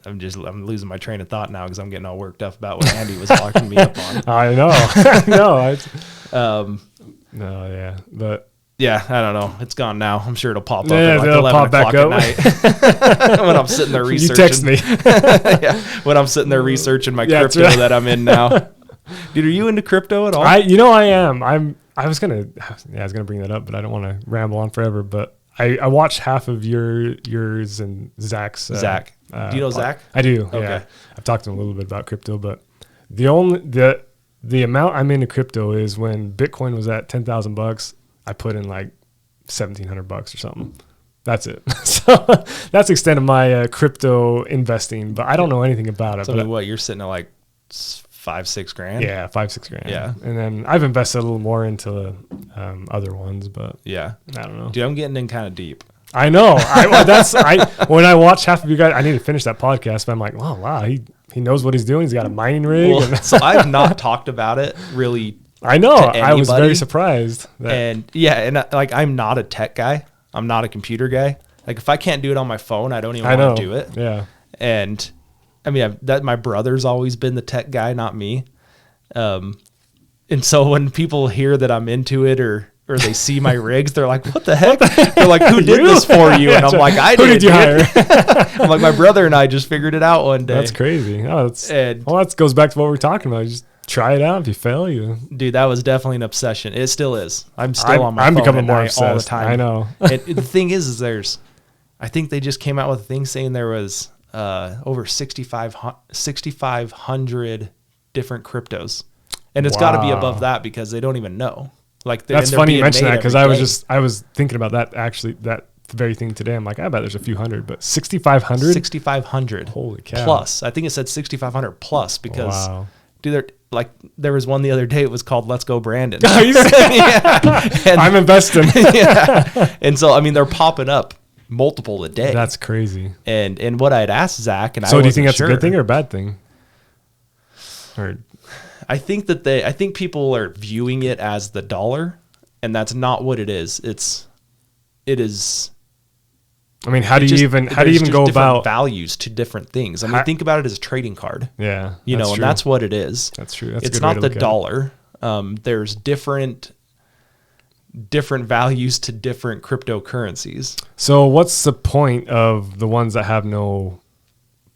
I'm losing my train of thought now because I'm getting all worked up about what Andy was locking me up on. I know. No, yeah. But yeah, I don't know. It's gone now. I'm sure it'll pop up at like it'll 11 pop back o'clock at night when I'm sitting there researching. You text me. Yeah, when I'm sitting there researching my crypto that I'm in now. Dude, are you into crypto at all? I am. I was gonna bring that up, but I don't want to ramble on forever. But I watched half of yours and Zach's. Zach, do you know Zach? I do. Okay. Yeah, I've talked to him a little bit about crypto, but the amount I'm into crypto is when Bitcoin was at $10,000, I put in like $1,700 or something. That's it. So that's the extent of my crypto investing, but I don't know anything about it. So what, you're sitting at like 5-6 grand? Yeah, 5-6 grand. Yeah. And then I've invested a little more into other ones, but yeah, I don't know. Dude, I'm getting in kind of deep. I know. When I watch half of you guys, I need to finish that podcast, but I'm like, wow, he knows what he's doing. He's got a mining rig. Well, so I've not talked about it really. I know. I was very surprised. I'm not a tech guy. I'm not a computer guy. Like if I can't do it on my phone, I don't even want to do it. Yeah. And I mean, my brother's always been the tech guy, not me. And so when people hear that I'm into it or they see my rigs, they're like, what the heck? They're like, who did this for you? And I'm like, I did. Who did you hire? I'm like, my brother and I just figured it out one day. That's crazy. That goes back to what we're talking about. You just try it out. If you fail, Dude, that was definitely an obsession. It still is. I'm still on my phone becoming more obsessed all the time. I know. And the thing is I think they just came out with a thing saying there was over 6,500 different cryptos. And it's got to be above that because they don't even know. That's funny you mention that because I was thinking about that actually, that very thing today. I'm like, I bet there's a few hundred, but 6,500? 6,500. Holy cow. Plus. I think it said 6,500 plus because dude, there was one the other day. It was called Let's Go Brandon. Yeah. I'm investing. Yeah. And so, I mean, they're popping up multiple a day. That's crazy. And what I'd asked Zach, so do you think that's a good thing or a bad thing? Or I think people are viewing it as the dollar, and that's not what it is. It is. I mean, how do you even go about values to different things? I mean, think about it as a trading card. Yeah, and that's what it is. That's true. That's it's not the dollar. There's different values to different cryptocurrencies. So, what's the point of the ones that have no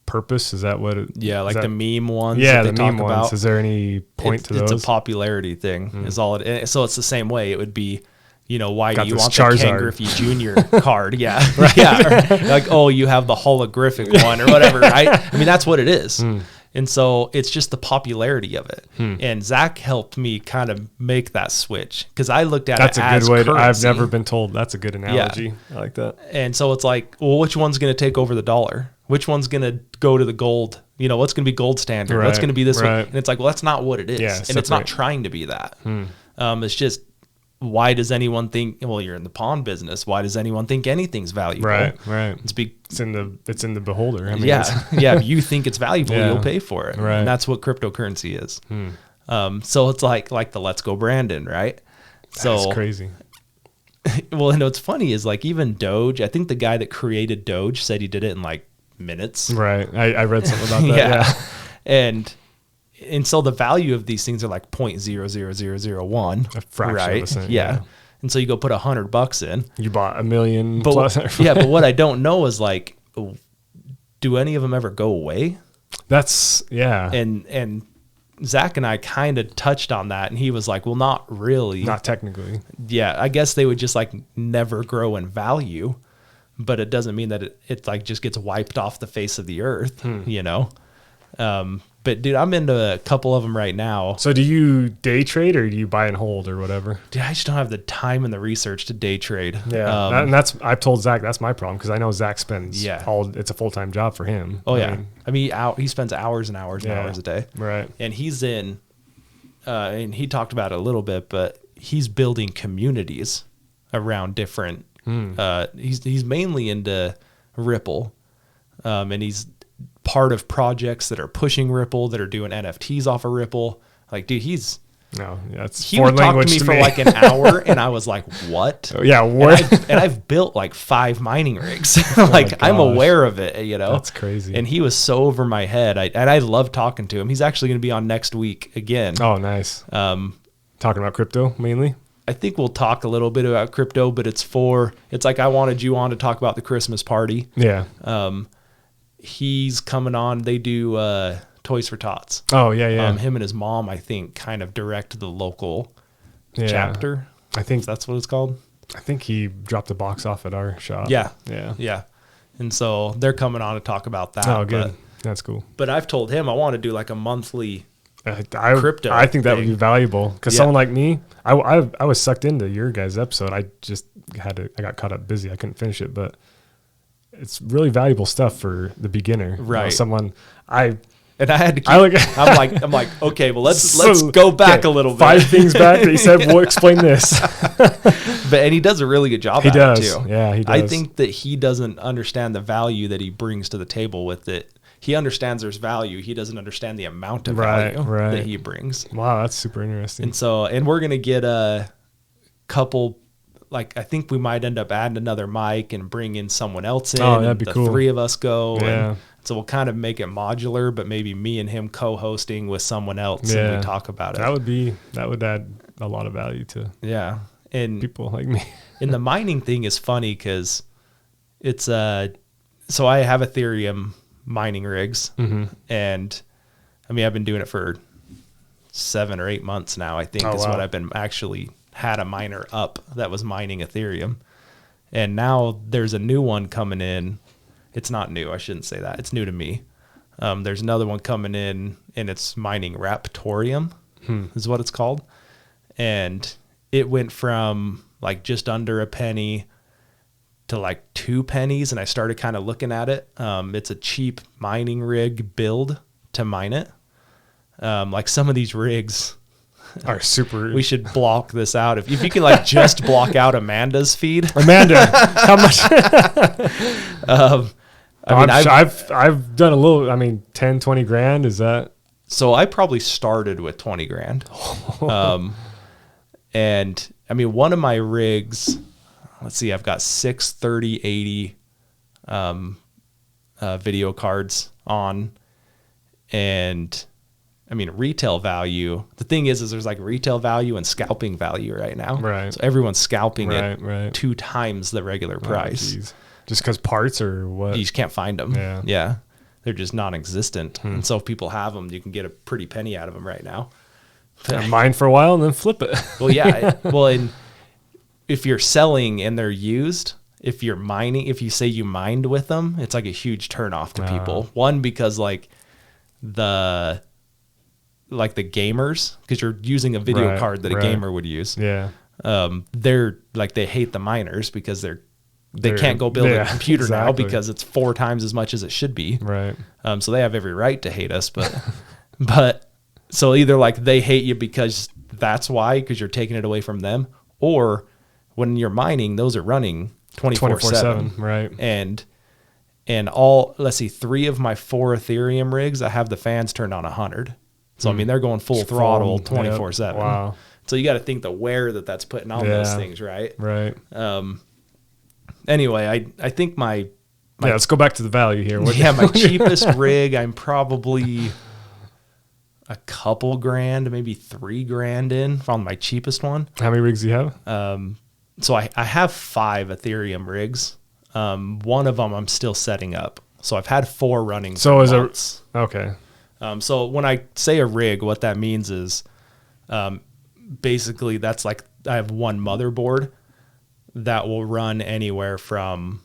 purpose? Is that what the meme ones? Yeah, the meme ones. Is there any point to those? It's a popularity thing. Is all it. So it's the same way. It would be, why do you want Charizard. the Ken Griffey Jr. card? Yeah, right. Yeah. Like, oh, you have the holographic one or whatever, right? I mean, that's what it is. And so it's just the popularity of it. And Zach helped me kind of make that switch because I looked at it as That's a good way. currency. I've never been told. That's a good analogy. Yeah. I like that. And so it's like, well, which one's going to take over the dollar? Which one's going to go to the gold? What's going to be gold standard? Right, what's going to be this one? right. And it's like, well, that's not what it is. Yeah, and it's not trying to be that. It's just, why does anyone think, well, you're in the pawn business. Why does anyone think anything's valuable? Right. It's in the beholder. I mean, if you think it's valuable, you'll pay for it. Right. And that's what cryptocurrency is. So it's like the Let's Go Brandon, right? So that's crazy. Well, and what's funny is like even Doge, I think the guy that created Doge said he did it in like minutes. Right. I read something about that. Yeah. And so the value of these things are like 0.00001. A fraction right? of a cent. Yeah. And so you go put $100 in. You bought $1 million But, plus. yeah, but what I don't know is like, do any of them ever go away? That's, yeah. And Zach and I kind of touched on that, and he was like, well, not really. Not technically. Yeah, I guess they would just like never grow in value, but it doesn't mean that it like just gets wiped off the face of the earth, you know? But dude, I'm into a couple of them right now. So do you day trade or do you buy and hold or whatever? Dude, I just don't have the time and the research to day trade. Yeah. And I've told Zach that's my problem, because I know Zach spends Yeah. it's a full-time job for him. Oh, yeah. He spends hours and hours and hours a day. Right. And he's in, and he talked about it a little bit, but he's building communities around different, he's mainly into Ripple. And he's part of projects that are pushing Ripple, that are doing NFTs off of Ripple. Like, dude, he would talk to me for like an hour, and I was like, what? Oh, yeah. What? And I've built like 5 mining rigs. Like, I'm aware of it, you know? That's crazy. And he was so over my head. I love talking to him. He's actually going to be on next week again. Oh, nice. Talking about crypto mainly? I think we'll talk a little bit about crypto, but it's like I wanted you on to talk about the Christmas party. Yeah. He's coming on. They do Toys for Tots. Oh, yeah, yeah. Him and his mom, I think, kind of direct the local chapter. I think that's what it's called. I think he dropped the box off at our shop. Yeah. Yeah. Yeah. And so they're coming on to talk about that. Oh, good. That's cool. But I've told him I want to do like a monthly crypto. I think that would be valuable, because someone like me, I was sucked into your guys' episode. I just I got caught up busy. I couldn't finish it, but it's really valuable stuff for the beginner. Right. You know, someone and I had to keep, I'm like, okay, well, let's go back a little bit. 5 things back that he said, well, explain this. And he does a really good job at it too. Yeah, he does. I think that he doesn't understand the value that he brings to the table with it. He understands there's value. He doesn't understand the amount of value that he brings. Wow, that's super interesting. And so, and we're going to get a couple, like, I think we might end up adding another mic and bring in someone else in. Oh, that'd be cool. 3 of us go. Yeah. And so we'll kind of make it modular, but maybe me and him co-hosting with someone else and we talk about it. That would add a lot of value to and people like me. And the mining thing is funny because it's so I have Ethereum mining rigs, and I mean I've been doing it for 7 or 8 months now, I think is what I've been actually had a miner up that was mining Ethereum. And now there's a new one coming in. It's not new, I shouldn't say that. It's new to me. There's another one coming in, and it's mining Raptorium is what it's called. And it went from like just under a penny to like 2 pennies, and I started kind of looking at it. It's a cheap mining rig build to mine it. Like some of these rigs are super. We should block this out. If you can like just block out Amanda's feed. Amanda, how much? I've done a little. I mean, 10, 20 grand. Is that? So I probably started with 20 grand. And I mean, one of my rigs, let's see, I've got 6 3080 video cards on, and I mean, retail value. The thing is there's like retail value and scalping value right now. Right. So everyone's scalping it 2 times the regular price. Geez. Just because parts or what? You just can't find them. Yeah. They're just non-existent. And so if people have them, you can get a pretty penny out of them right now. Mine for a while and then flip it. Well, yeah. And if you're selling and they're used, if you're mining, if you say you mined with them, it's like a huge turnoff to people. One, because like the gamers, because you're using a video card that a gamer would use. Yeah. They're like, they hate the miners because they can't go build a computer now because it's 4 times as much as it should be. Right. So they have every right to hate us, but so either like they hate you because that's why, because you're taking it away from them, or when you're mining, those are running 24/7. Right. And all, let's see, 3 of my 4 Ethereum rigs, I have the fans turned on 100. So I mean, they're going full throttle 24/7. Wow. So you got to think the wear that's putting on those things, right? Right. Anyway, I think my let's go back to the value here. my cheapest rig, I'm probably a couple grand, maybe $3,000 in on my cheapest one. How many rigs do you have? So I have 5 Ethereum rigs. One of them I'm still setting up. So I've had 4 running for months. Okay. So when I say a rig, what that means is basically that's like I have one motherboard that will run anywhere from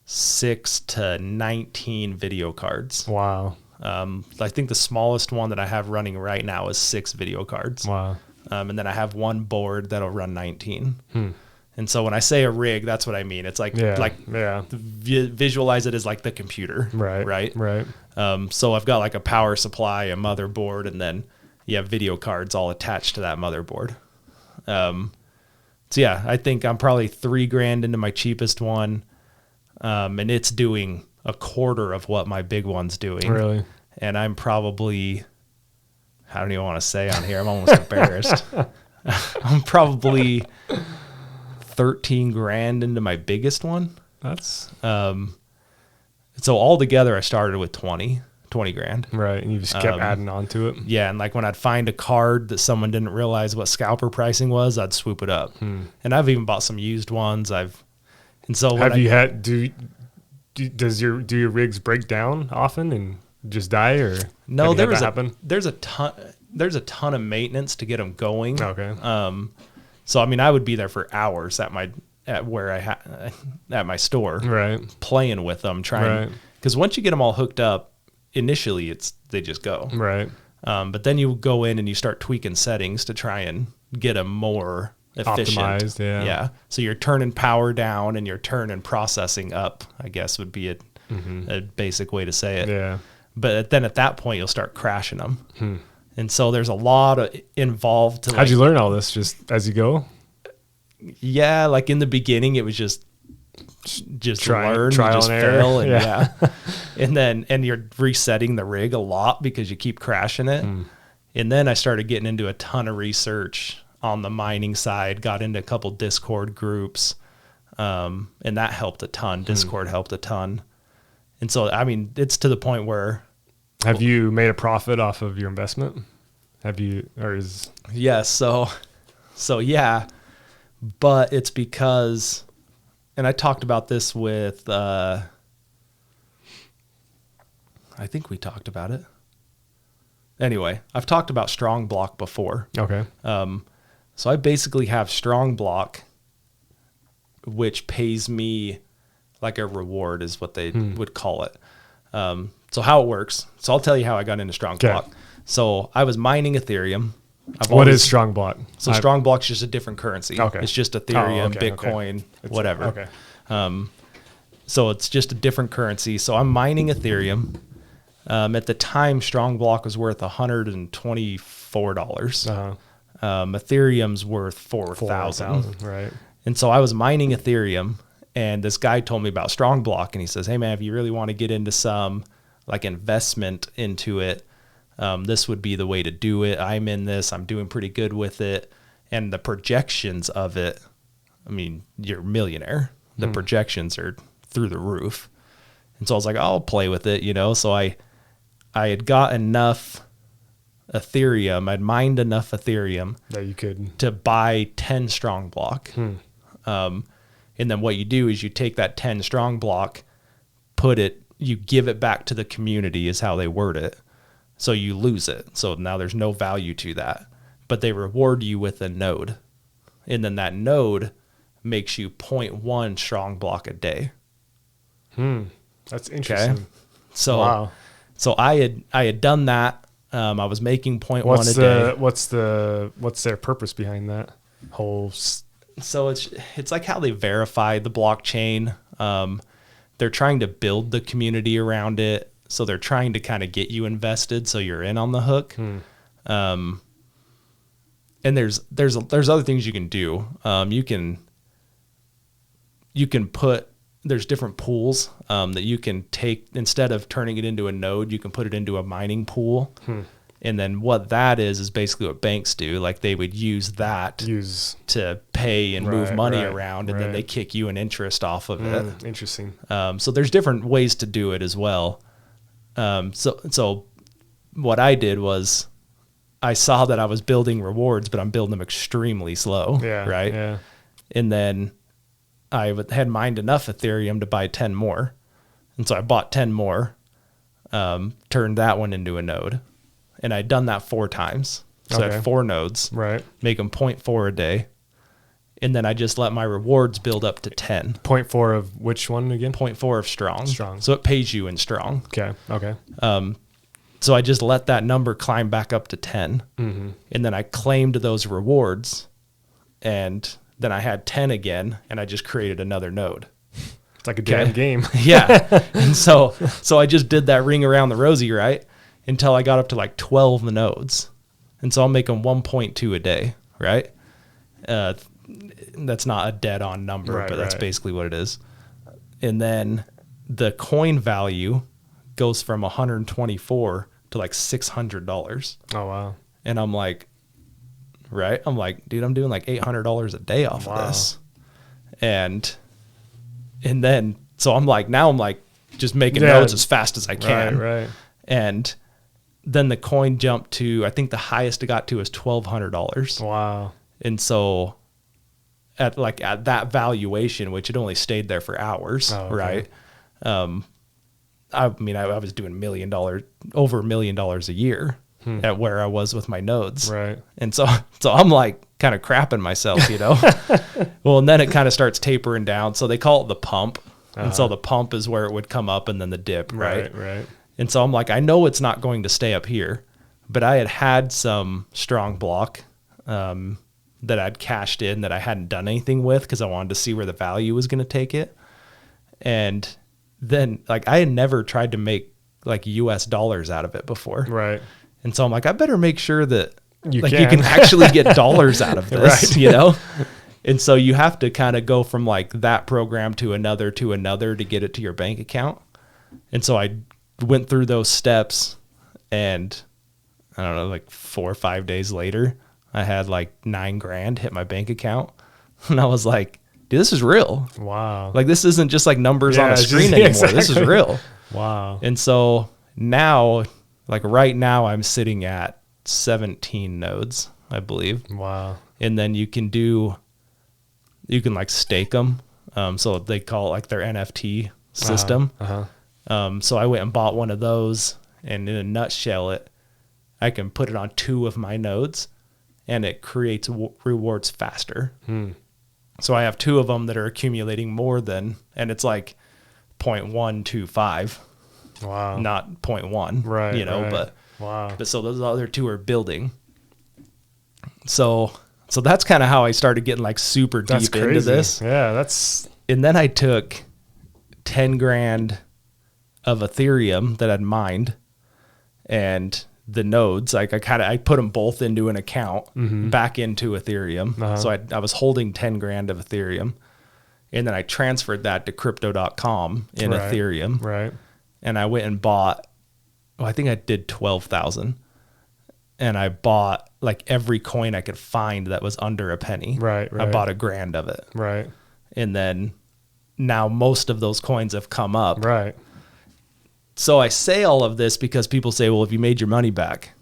6 to 19 video cards. Wow. I think the smallest one that I have running right now is 6 video cards. Wow. And then I have one board that'll run 19. And so when I say a rig, that's what I mean. It's like visualize it as like the computer. Right. So I've got like a power supply, a motherboard, and then you have video cards all attached to that motherboard. So yeah, I think I'm probably $3,000 into my cheapest one. And it's doing a quarter of what my big one's doing. Really? And I'm probably, I don't even want to say on here, I'm almost embarrassed. I'm probably $13,000 into my biggest one. That's so altogether I started with 20 grand. Right. And you just kept adding on to it. Yeah. And like when I'd find a card that someone didn't realize what scalper pricing was, I'd swoop it up. And I've even bought some used ones. Do your rigs break down often and just die, or no? There's a ton of maintenance to get them going. Okay. So I mean, I would be there for hours at my store, right, playing with them, trying, because once you get them all hooked up, initially they just go, right. But then you go in and you start tweaking settings to try and get them more efficient. Optimized, yeah. So you're turning power down and you're turning processing up, I guess would be a basic way to say it. Yeah. But then at that point you'll start crashing them. And so there's a lot involved. How'd you learn all this? Just as you go? Yeah. Like in the beginning it was just learn, trial you just and error. fail, and and you're resetting the rig a lot because you keep crashing it. And then I started getting into a ton of research on the mining side, got into a couple Discord groups, and that helped a ton. Discord helped a ton. And so, I mean, it's to the point where... Have you made a profit off of your investment? Yes. So yeah, but it's because, and I talked about this with, I think we talked about it. Anyway, I've talked about Strong Block before. Okay. So I basically have Strong Block, which pays me like a reward is what they would call it. So how it works. So I'll tell you how I got into Strong Block. So I was mining Ethereum. What is Strong Block? So Strong Block's just a different currency. Okay. It's just Ethereum, Bitcoin, whatever. Okay. So it's just a different currency. So I'm mining Ethereum. At the time, Strong Block was worth $124. Ethereum's worth 4,000. Right. And so I was mining Ethereum, and this guy told me about Strong Block, and he says, "Hey man, if you really want to get into some like investment into it, this would be the way to do it. I'm in this. I'm doing pretty good with it, and the projections of it. I mean, you're a millionaire. The projections are through the roof." And so I was like, "I'll play with it," you know. So I had got enough Ethereum. I'd mined enough Ethereum that you could to buy 10 Strong Block. And then what you do is you take that 10 Strong Block, you give it back to the community is how they word it. So you lose it. So now there's no value to that, but they reward you with a node. And then that node makes you 0.1 Strong Block a day. That's interesting. Okay. So I had done that. I was making 0.1 a day. What's their purpose behind that whole? So it's like how they verify the blockchain. They're trying to build the community around it. So they're trying to kind of get you invested so you're in on the hook. And there's other things you can do. You can put, there's different pools that you can take. Instead of turning it into a node, you can put it into a mining pool. And then what that is basically what banks do. Like they would use that to pay and move money around, and then they kick you an interest off of it. Interesting. So there's different ways to do it as well. So what I did was I saw that I was building rewards, but I'm building them extremely slow. Right. Yeah. And then I had mined enough Ethereum to buy 10 more. And so I bought 10 more, turned that one into a node. And I'd done that 4 times. So I had 4 nodes, make them 0.4 a day. And then I just let my rewards build up to 10. 0.4 of which one again? 0.4 of strong. Strong. So it pays you in strong. Okay. So I just let that number climb back up to 10. And then I claimed those rewards. And then I had 10 again, and I just created another node. It's like a damn game. Yeah. And so I just did that ring around the rosy, right? Until I got up to like 12 nodes. And so I'll make them 1.2 a day, right? That's not a dead on number, but that's basically what it is. And then the coin value goes from 124 to like $600. Oh, wow. And I'm like, dude, I'm doing like $800 a day off of this. And then, so I'm like, now I'm like just making nodes as fast as I can. Right. And then the coin jumped to, I think the highest it got to was $1,200. Wow. And so at that valuation, which it only stayed there for hours, right? I was doing over $1 million a year at where I was with my nodes. Right. And so I'm like kind of crapping myself, you know? Well, and then it kind of starts tapering down. So they call it the pump. And so the pump is where it would come up and then the dip, right? Right. And so I'm like, I know it's not going to stay up here, but I had some strong block that I'd cashed in that I hadn't done anything with because I wanted to see where the value was going to take it. And then like I had never tried to make like US dollars out of it before. Right. And so I'm like, I better make sure that you can actually get dollars out of this, you know? And so you have to kind of go from like that program to another to get it to your bank account. And so I went through those steps, and I don't know, like 4 or 5 days later, I had like $9,000 hit my bank account. And I was like, dude, this is real. Wow. Like this isn't just like numbers on a screen anymore. Exactly. This is real. Wow. And so now, like right now, I'm sitting at 17 nodes, I believe. Wow. And then you can like stake them. So they call it like their NFT system. So I went and bought one of those, and in a nutshell, I can put it on 2 of my nodes, and it creates rewards faster. So I have 2 of them that are accumulating more than, and it's like 0.125. Wow. Not 0.1. Right. You know, right. but wow. But so those other 2 are building. So that's kind of how I started getting like super deep into this. Yeah, and then I took $10,000 of Ethereum that I'd mined, and the nodes, like I put them both into an account back into Ethereum. So I was holding $10,000 of Ethereum, and then I transferred that to crypto.com in Ethereum. Right. And I went and bought, I think I did 12,000. And I bought like every coin I could find that was under a penny. Right. I bought $1,000 of it. Right. And then now most of those coins have come up. Right. So I say all of this because people say, well, have you made your money back?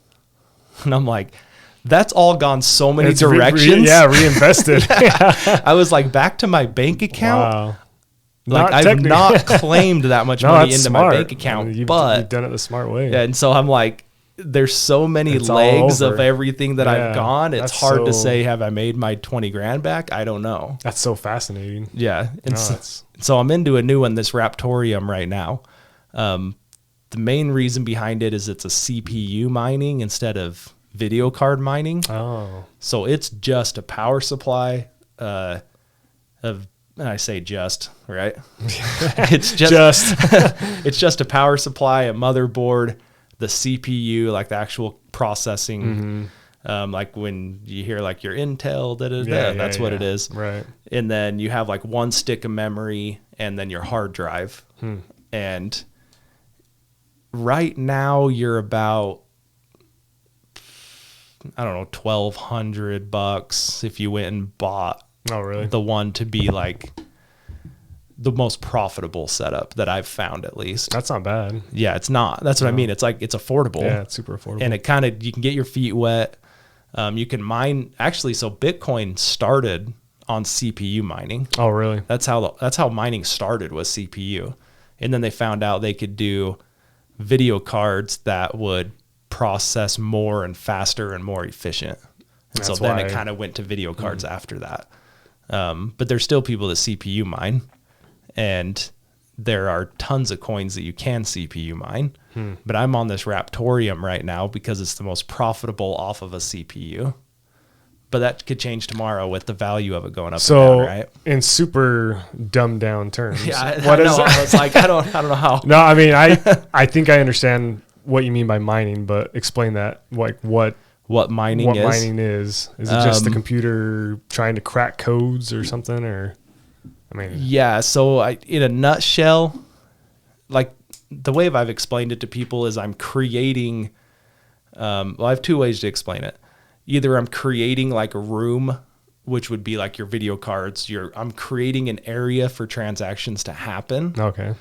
And I'm like, that's all gone so many directions. Reinvested. I was like, back to my bank account. Wow. Like I've not claimed that much money into my bank account, but you've done it the smart way. Yeah, and so I'm like, there's so many legs of everything that I've gone. It's hard to say, have I made my $20,000 back? I don't know. That's so fascinating. Yeah. And so I'm into a new one, this Raptorium right now. The main reason behind it is it's a CPU mining instead of video card mining. Oh. So it's just a power supply I say just, right? It's just it's just a power supply, a motherboard, the CPU, like the actual processing, like when you hear like your Intel, that's what it is. Right. And then you have like 1 stick of memory and then your hard drive. And right now you're about I don't know, $1,200 if you went and bought Oh, really? the one to be like the most profitable setup that I've found, at least. That's not bad. Yeah, it's not. That's what I mean. It's like, it's affordable. Yeah, it's super affordable. And it kind of, you can get your feet wet. You can mine, actually, so Bitcoin started on CPU mining. Oh, really? That's how mining started, was CPU. And then they found out they could do video cards that would process more and faster and more efficient. And so then it kind of went to video cards after that. But there's still people that CPU mine, and there are tons of coins that you can CPU mine. But I'm on this Raptorium right now because it's the most profitable off of a CPU. But that could change tomorrow with the value of it going up and down, right? In super dumbed down terms, Yeah, I was like, I don't know how. No, I mean, I think I understand what you mean by mining, but explain that, like what mining is. Mining is. Is it just the computer trying to crack codes or something? Or, I mean, yeah. So in a nutshell, like the way I've explained it to people is I'm creating. Well, I have two ways to explain it. Either I'm creating like a room, which would be like your video cards. I'm creating an area for transactions to happen. Okay.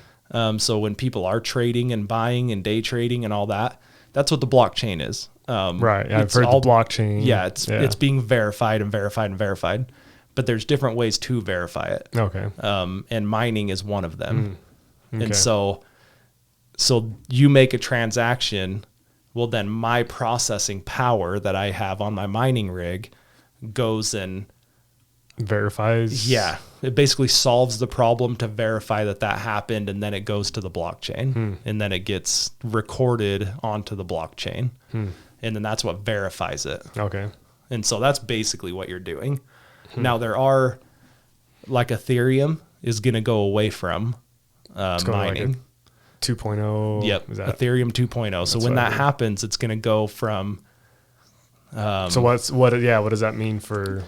So when people are trading and buying and day trading and all that, that's what the blockchain is. Right. Yeah, I've heard the blockchain. Yeah, it's being verified and verified and verified, but there's different ways to verify it. Okay. And mining is one of them. Okay. And so you make a transaction. Well, then my processing power that I have on my mining rig goes and verifies. Yeah. It basically solves the problem to verify that happened. And then it goes to the blockchain and then it gets recorded onto the blockchain. And then that's what verifies it. Okay. And so that's basically what you're doing. Now there are, like, Ethereum is going to go away from mining. Like 2.0. Yep. Ethereum 2.0. So when that happens, it's going to go from. So what does that mean for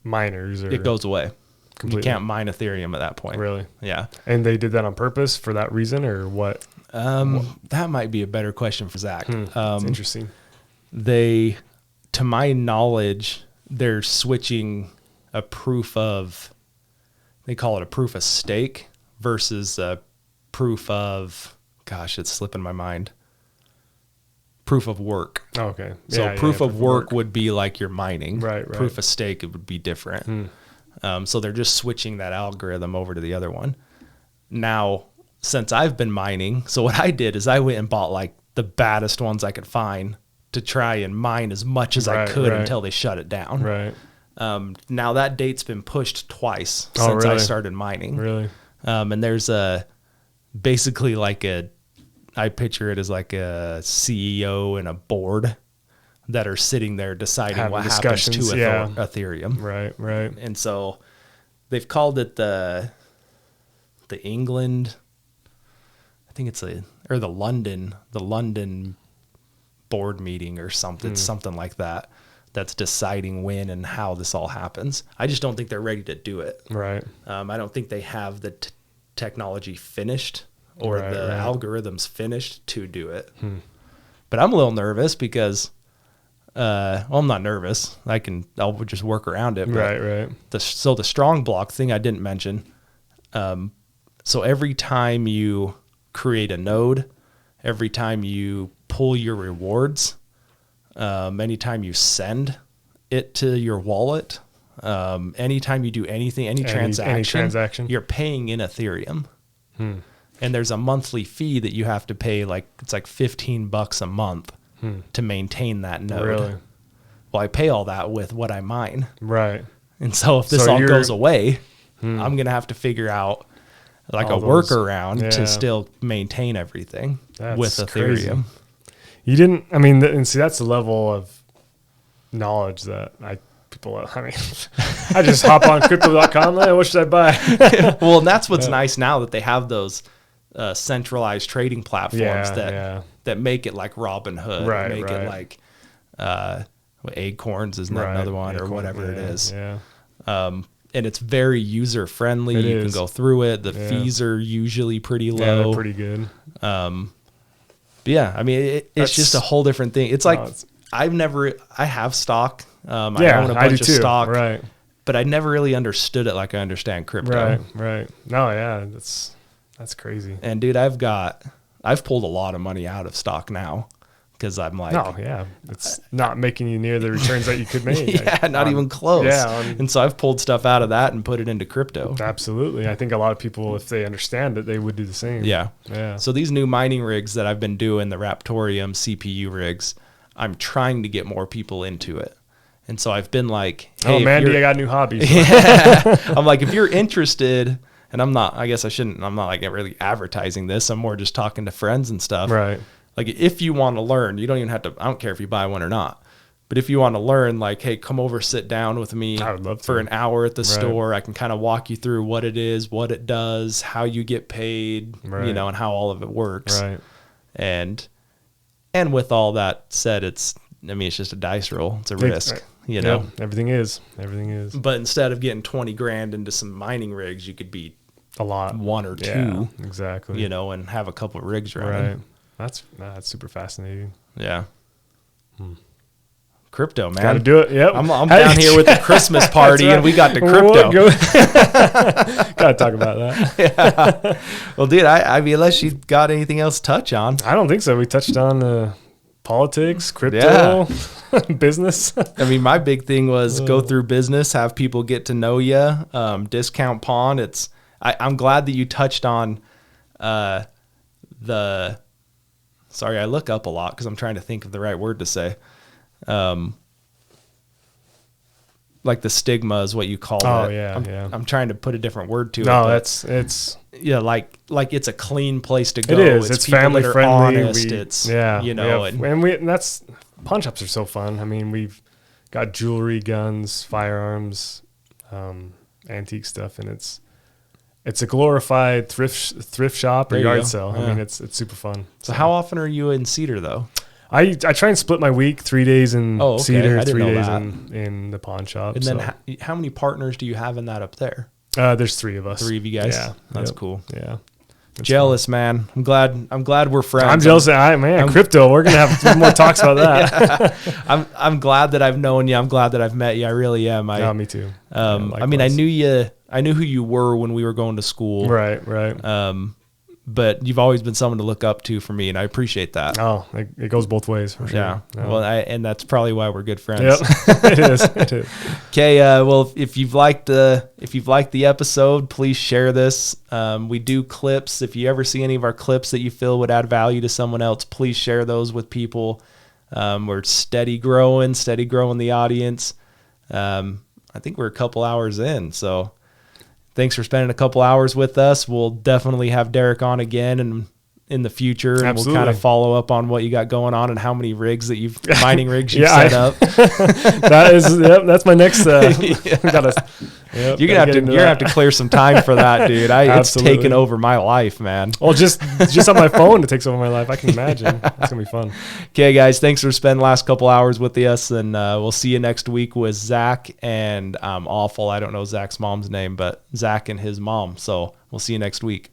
miners? Or it goes away. Completely. You can't mine Ethereum at that point. Really? Yeah. And they did that on purpose for that reason, or what? That might be a better question for Zach. That's interesting. They, to my knowledge, they're switching a proof of, they call it a proof of stake versus a proof of, gosh, it's slipping my mind. Proof of work. Oh, okay. So proof of work would be like your mining. Right. Proof of stake, it would be different. So they're just switching that algorithm over to the other one. Now, since I've been mining, so what I did is I went and bought like the baddest ones I could find to try and mine as much as I could until they shut it down. Right. Now that date's been pushed twice since I started mining. Really? And there's basically like I picture it as like a CEO and a board that are sitting there deciding what happens to Ethereum. Right. And so they've called it the England, I think it's the London board meeting or something, something like that, that's deciding when and how this all happens. I just don't think they're ready to do it. Right. I don't think they have the technology finished or the algorithms finished to do it. But I'm a little nervous because, I'm not nervous. I'll just work around it. Right. So the strong block thing I didn't mention. So every time you create a node, every time you pull your rewards, anytime you send it to your wallet, anytime you do anything, any transaction, you're paying in Ethereum. And there's a monthly fee that you have to pay, it's like $15 a month to maintain that node. Really? Well, I pay all that with what I mine. Right. And so if this all goes away, I'm going to have to figure out a workaround to still maintain everything with Ethereum. Crazy. You didn't, and see, that's the level of knowledge that I just hop on crypto.com. What should I buy? Well, and that's what's nice now that they have those centralized trading platforms that make it like Robinhood, make it like Acorns is another one, or whatever it is. Yeah. And it's very user friendly. You can go through it. The fees are usually pretty low. Yeah, they're pretty good. But yeah, it's just a whole different thing. It's like I have stock. I own a I do bunch of too. stock, Right. but I never really understood it like I understand crypto. Right. No, yeah, that's crazy. And dude, I've pulled a lot of money out of stock now because I'm like, no, yeah, it's not making you near the returns that you could make. yeah, not even close. Yeah. And so I've pulled stuff out of that and put it into crypto. Absolutely. I think a lot of people, if they understand it, they would do the same. Yeah. Yeah. So these new mining rigs that I've been doing, the Raptorium CPU rigs, I'm trying to get more people into it. And so I've been like, hey, oh, Mandy, I got new hobbies. Yeah. I'm like, if you're interested, and I'm not like really advertising this. I'm more just talking to friends and stuff. Right. Like if you want to learn, you don't even have to, I don't care if you buy one or not, but if you want to learn, like, hey, come over, sit down with me I would love to. for an hour at the store. I can kind of walk you through what it is, what it does, how you get paid, Right. and how all of it works. Right. And with all that said, it's just a dice roll. It's a risk, Yep, everything is. But instead of getting 20 grand into some mining rigs, you could be A lot. one or two, Yeah, exactly. and have a couple of rigs running. Right. That's super fascinating. Yeah. Crypto, man. Got to do it. Yep. I'm down here with the Christmas party right. and we got the crypto. Got to talk about that. Yeah. Well, dude, I mean, unless you got anything else to touch on. I don't think so. We touched on politics, crypto, business. I mean, my big thing was go through business, have people get to know you, discount pawn. I'm glad that you touched on sorry, I look up a lot because I'm trying to think of the right word to say. Like the stigma is what you call it. Oh, yeah, I'm trying to put a different word to it. No, but it's yeah, like it's a clean place to go. It is. It's people family that are friendly. honest. And that's pawn shops are so fun. I mean, we've got jewelry, guns, firearms, antique stuff, and it's a glorified thrift shop or There you yard go. sale. Yeah. I mean, it's super fun. So how often are you in Cedar though? I try and split my week, 3 days in Cedar, I didn't 3 know days that. in the pawn shop. And then how many partners do you have in that up there? There's 3 of us. 3 of you guys. Yeah, That's yep. cool. Yeah. It's Jealous, man. I'm glad we're friends. I'm jealous. Crypto. We're gonna have more talks about that. Yeah. I'm glad that I've known you. I'm glad that I've met you. I really am. Me too. I mean, I knew who you were when we were going to school. Right. But you've always been someone to look up to for me, and I appreciate that. Oh, it goes both ways for sure. Yeah. No. Well, and that's probably why we're good friends. Yep. It is. Okay. Well, if you've liked the episode, please share this. We do clips. If you ever see any of our clips that you feel would add value to someone else, please share those with people. We're steady growing the audience. I think we're a couple hours in, so thanks for spending a couple hours with us. We'll definitely have Derek on again and in the future. And Absolutely. we'll kind of follow up on what you got going on and how many mining rigs you've set up. That's my next. You're gonna have to clear some time for that, dude. It's taken over my life, man. Well, just on my phone, it takes over my life. I can imagine. It's gonna be fun. Okay, guys, thanks for spending the last couple hours with us, and we'll see you next week with Zach and I don't know Zach's mom's name, but Zach and his mom. So we'll see you next week.